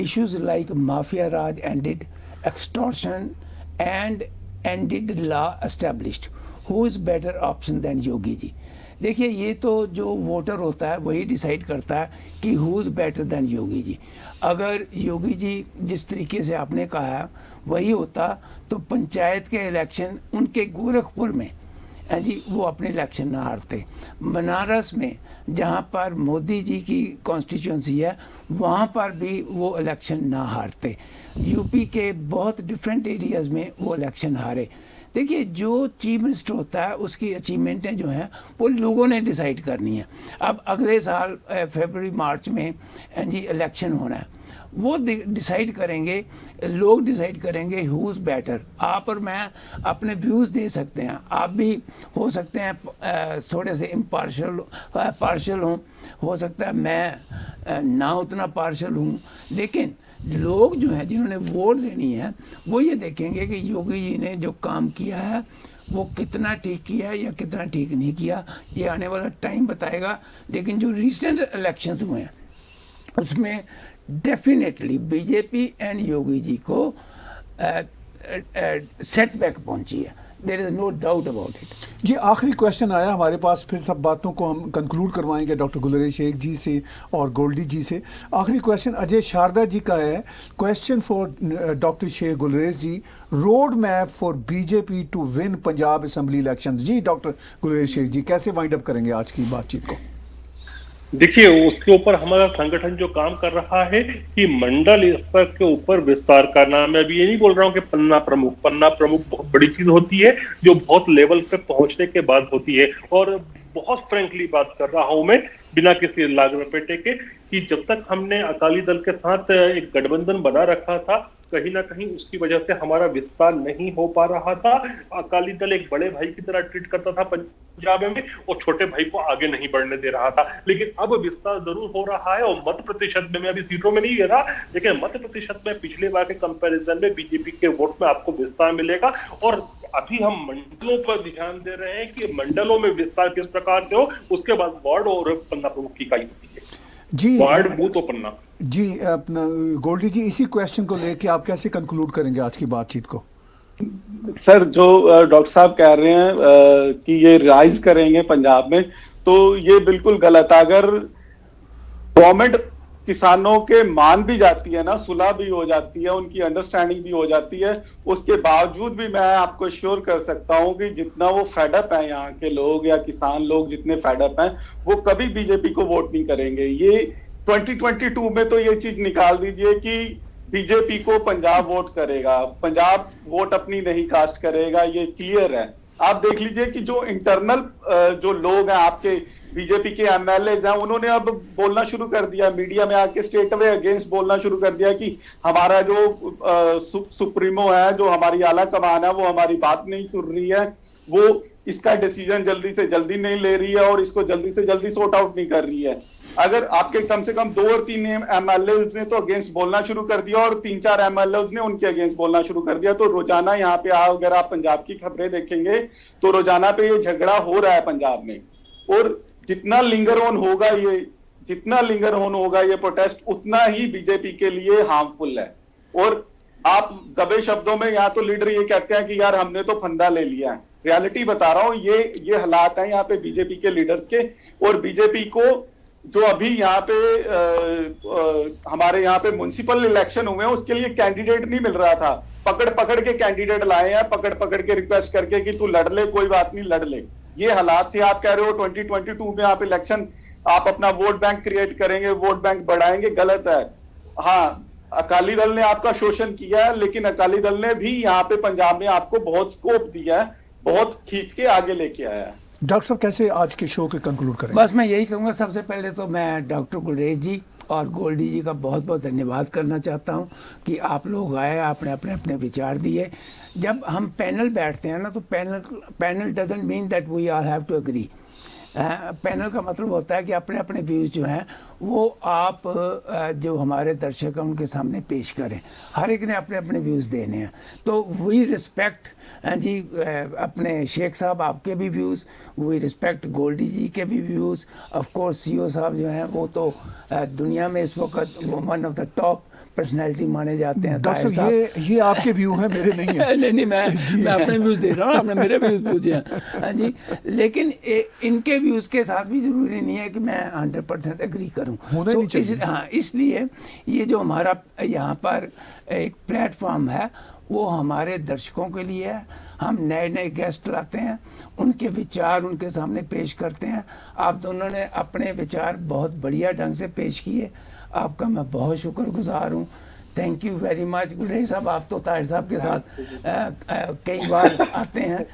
issues like mafia raj ended, extortion and ended law established, who is better option than Yogi ji? देखिए, ये तो जो वोटर होता है वही डिसाइड करता है कि who is better than Yogi जी। अगर योगी जी जिस तरीके से आपने कहा है वही होता तो पंचायत के इलेक्शन उनके गोरखपुर में जी वो अपने इलेक्शन ना हारते। बनारस में जहाँ पर मोदी जी की कॉन्स्टिट्यूंसी है वहाँ पर भी वो इलेक्शन ना हारते। यूपी के बहुत डिफरेंट एरियाज़ में वो इलेक्शन हारे। देखिए, जो चीफ मिनिस्टर होता है उसकी अचीवमेंटें जो हैं वो लोगों ने डिसाइड करनी है। अब अगले साल फरवरी मार्च में जी इलेक्शन होना है, वो डिसाइड करेंगे, लोग डिसाइड करेंगे हु इज़ बेटर। आप और मैं अपने व्यूज़ दे सकते हैं, आप भी हो सकते हैं थोड़े से पार्शल हों, हो सकता है मैं ना उतना पार्शल हूँ, लेकिन लोग जो हैं जिन्होंने वोट देनी है वो ये देखेंगे कि योगी जी ने जो काम किया है वो कितना ठीक किया है या कितना ठीक नहीं किया, ये आने वाला टाइम बताएगा। लेकिन जो रिसेंट इलेक्शंस हुए हैं उसमें definitely BJP and Yogi ji को सेटबैक पहुंची है, there is no doubt about it. जी आखिरी क्वेश्चन आया हमारे पास, फिर सब बातों को हम कंक्लूड करवाएंगे डॉक्टर गुलरेज शेख जी से और गोल्डी जी से। आखिरी क्वेश्चन अजय शारदा जी का है। Question for doctor Shaikh Gulrez ji, road map for BJP to win Punjab assembly election. जी डॉक्टर गुलरेज शेख जी, कैसे वाइंड अप करेंगे आज की बातचीत को? देखिए, उसके ऊपर हमारा संगठन जो काम कर रहा है कि मंडल स्तर के ऊपर विस्तार करना। मैं अभी ये नहीं बोल रहा हूँ कि पन्ना प्रमुख बहुत बड़ी चीज होती है जो बहुत लेवल पे पहुंचने के बाद होती है। और बहुत फ्रेंकली बात कर रहा हूं मैं, बिना किसी लाग लपेटे के, कि जब तक हमने अकाली दल के साथ एक गठबंधन बना रखा था, कहीं ना कहीं उसकी वजह से हमारा विस्तार नहीं हो पा रहा था। अकाली दल एक बड़े भाई की तरह ट्रीट करता था पंजाब में और छोटे भाई को आगे नहीं बढ़ने दे रहा था। लेकिन अब विस्तार जरूर हो रहा है और मत प्रतिशत में, मैं अभी सीटों में नहीं गिर रहा, लेकिन मत प्रतिशत में पिछले बार के कंपैरिजन में बीजेपी के वोट में आपको विस्तार मिलेगा। और अभी हम मंडलों पर ध्यान दे रहे हैं कि मंडलों में विस्तार किस प्रकार से हो, उसके बाद वार्ड और पन्ना प्रमुख की इकाई होती है जी, वार्ड बूथ और पन्ना। जी अपना गोल्डी जी, इसी क्वेश्चन को लेके आप कैसे कंक्लूड करेंगे आज की बातचीत को? सर, जो डॉक्टर साहब कह रहे हैं कि ये राइज करेंगे पंजाब में, तो ये बिल्कुल गलत। अगर गवर्नमेंट किसानों के मान भी जाती है ना, सुलह भी हो जाती है, उनकी अंडरस्टैंडिंग भी हो जाती है, उसके बावजूद भी मैं आपको श्योर कर सकता हूं कि जितना वो फेडअप है, यहाँ के लोग या किसान लोग जितने फेडअप हैं, वो कभी बीजेपी को वोट नहीं करेंगे। ये 2022 में तो ये चीज निकाल दीजिए कि बीजेपी को पंजाब वोट करेगा, पंजाब वोट अपनी नहीं कास्ट करेगा, ये क्लियर है। आप देख लीजिए कि जो इंटरनल जो लोग हैं आपके बीजेपी के एमएलए हैं, उन्होंने अब बोलना शुरू कर दिया, मीडिया में आके स्ट्रेट अवे अगेंस्ट बोलना शुरू कर दिया कि हमारा जो सुप्रीमो है, जो हमारी आला कमान है, वो हमारी बात नहीं सुन रही है, वो इसका डिसीजन जल्दी से जल्दी नहीं ले रही है और इसको जल्दी से जल्दी सॉर्ट आउट नहीं कर रही है। अगर आपके कम से कम 2 और 3 एमएलए ने तो अगेंस्ट बोलना शुरू कर दिया और 3-4 एमएलए ने उनके अगेंस्ट बोलना शुरू कर दिया, तो रोजाना यहाँ पे अगर आप पंजाब की खबरें देखेंगे तो रोजाना पे ये झगड़ा हो रहा है पंजाब में। और जितना लिंगर ऑन होगा ये प्रोटेस्ट, उतना ही बीजेपी के लिए हार्मफुल है। और आप दबे शब्दों में यहाँ तो लीडर ये कहते हैं कि यार हमने तो फंदा ले लिया है। रियलिटी बता रहा हूं, ये हालात हैं यहाँ पे बीजेपी के लीडर्स के। और बीजेपी को जो अभी यहाँ पे हमारे यहाँ पे म्युनिसिपल इलेक्शन हुए हैं, उसके लिए कैंडिडेट नहीं मिल रहा था। पकड़ पकड़ के कैंडिडेट लाए हैं, पकड़ पकड़ के रिक्वेस्ट करके कि तू लड़ ले, कोई बात नहीं लड़ ले। ये हालात थे। आप कह रहे हो 2022 में आप इलेक्शन, आप अपना वोट बैंक क्रिएट करेंगे, वोट बैंक बढ़ाएंगे, गलत है। हाँ, अकाली दल ने आपका शोषण किया है, लेकिन अकाली दल ने भी यहाँ पे पंजाब में आपको बहुत स्कोप दिया है, बहुत खींच के आगे लेके आया है। डॉक्टर साहब कैसे आज के शो के कंक्लूड करें? बस मैं यही कहूँगा, सबसे पहले तो मैं डॉक्टर गुलेश जी और गोल्डी जी का बहुत बहुत धन्यवाद करना चाहता हूँ कि आप लोग आए, आपने अपने अपने विचार दिए। जब हम पैनल बैठते हैं ना, तो panel doesn't mean that we all have to agree. Panel का मतलब होता है कि अपने अपने व्यूज़ जो हैं वो आप जो हमारे दर्शक हैं उनके सामने पेश करें। हर एक ने अपने अपने व्यूज़ देने हैं, तो वी रिस्पेक्ट जी अपने शेख साहब आपके भी व्यूज़, वी रिस्पेक्ट गोल्डी जी के भी व्यूज़। ऑफ कोर्स सीईओ साहब जो हैं वो तो दुनिया में इस वक्त one of the top personality माने जाते हैं। डॉक्टर साहब ये आपके व्यू हैं, मेरे नहीं है। नहीं, मैं अपने व्यूज़ दे रहा हूँ, आपने मेरे व्यूज़ पूछे हैं। हाँ जी, लेकिन इनके व्यूज़ के साथ भी ज़रूरी नहीं है कि मैं 100% एग्री करूँ। होना नहीं चाहिए। हाँ, इसलिए ये जो हमारा यहाँ पर एक प्लेटफॉर्म है वो हमारे दर्शकों के लिए है। हम नए नए गेस्ट लाते हैं, उनके विचार उनके सामने पेश करते हैं। आप दोनों ने अपने विचार बहुत बढ़िया ढंग से पेश किए, आपका मैं बहुत शुक्रगुजार हूँ। Thank you very much. Gulesh साहब, आप तो ताहिर साहब के साथ कई बार आते हैं,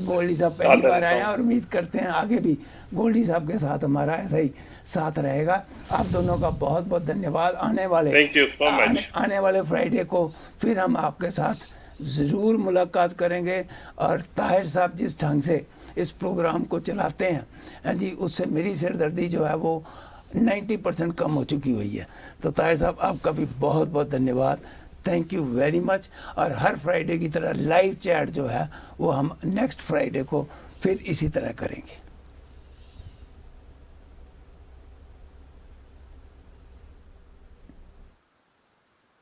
गोल्डी साहब पहली बार आए हैं और उम्मीद करते हैं आगे भी गोल्डी साहब के साथ हमारा ऐसा ही साथ रहेगा। आप दोनों का बहुत बहुत धन्यवाद। आने वाले फ्राइडे को फिर हम आपके साथ ज़रूर मुलाकात करेंगे। और ताहिर साहब जिस ढंग से इस प्रोग्राम को चलाते हैं जी, उससे मेरी सिरदर्दी जो है वो 90% कम हो चुकी हुई है। तो ताहिर साहब आपका भी बहुत बहुत धन्यवाद। Thank you very much. और हर फ्राइडे की तरह लाइव चैट जो है वो हम नेक्स्ट फ्राइडे को फिर इसी तरह करेंगे।